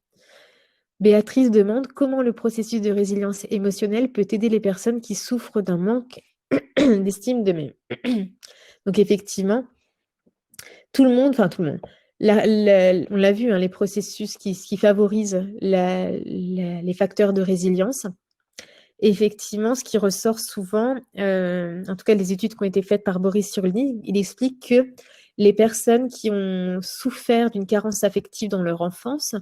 Béatrice demande comment le processus de résilience émotionnelle peut aider les personnes qui souffrent d'un manque d'estime d'eux-mêmes. Donc effectivement, tout le monde, on l'a vu, hein, les processus qui favorisent les facteurs de résilience. Et effectivement, ce qui ressort souvent, en tout cas les études qui ont été faites par Boris Cyrulnik, il explique que les personnes qui ont souffert d'une carence affective dans leur enfance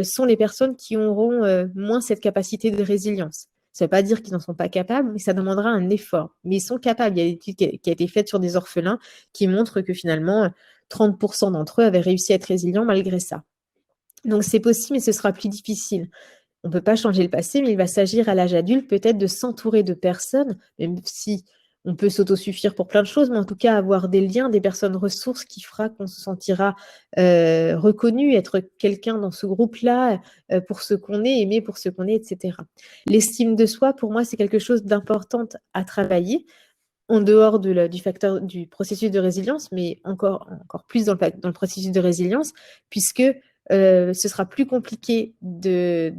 sont les personnes qui auront moins cette capacité de résilience. Ça ne veut pas dire qu'ils n'en sont pas capables, mais ça demandera un effort. Mais ils sont capables. Il y a une étude qui a été faite sur des orphelins qui montre que finalement, 30% d'entre eux avaient réussi à être résilients malgré ça. Donc c'est possible, mais ce sera plus difficile. On ne peut pas changer le passé, mais il va s'agir à l'âge adulte peut-être de s'entourer de personnes, même si on peut s'autosuffire pour plein de choses, mais en tout cas avoir des liens, des personnes ressources qui fera qu'on se sentira reconnu, être quelqu'un dans ce groupe-là pour ce qu'on est, aimé pour ce qu'on est, etc. L'estime de soi, pour moi, c'est quelque chose d'important à travailler en dehors du processus de résilience, mais encore plus dans le processus de résilience, puisque ce sera plus compliqué de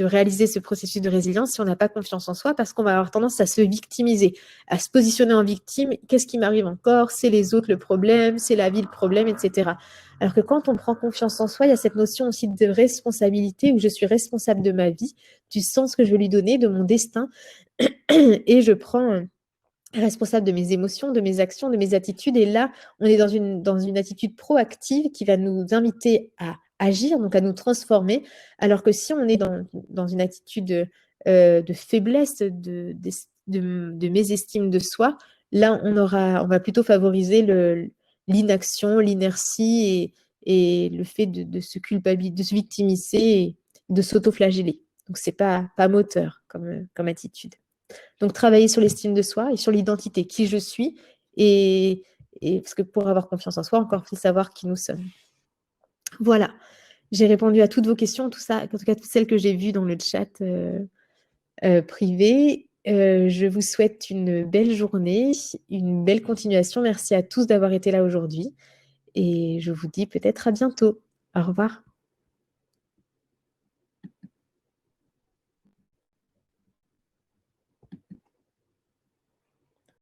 réaliser ce processus de résilience si on n'a pas confiance en soi, parce qu'on va avoir tendance à se victimiser, à se positionner en victime. Qu'est-ce qui m'arrive encore? C'est les autres le problème, c'est la vie le problème, etc. Alors que quand on prend confiance en soi, il y a cette notion aussi de responsabilité où je suis responsable de ma vie, du sens que je veux lui donner, de mon destin, et je prends responsable de mes émotions, de mes actions, de mes attitudes. Et là, on est dans une attitude proactive qui va nous inviter à agir, donc à nous transformer. Alors que si on est dans une attitude de faiblesse, de mésestime de soi, là, on va plutôt favoriser l'inaction, l'inertie et le fait de se culpabiliser, de se victimiser et de s'auto-flageller. Donc, c'est pas moteur comme attitude. Donc, travailler sur l'estime de soi et sur l'identité, qui je suis. Parce que pour avoir confiance en soi, encore faut savoir qui nous sommes. Voilà, j'ai répondu à toutes vos questions, tout ça, en tout cas toutes celles que j'ai vues dans le chat privé. Je vous souhaite une belle journée, une belle continuation. Merci à tous d'avoir été là aujourd'hui. Et je vous dis peut-être à bientôt. Au revoir.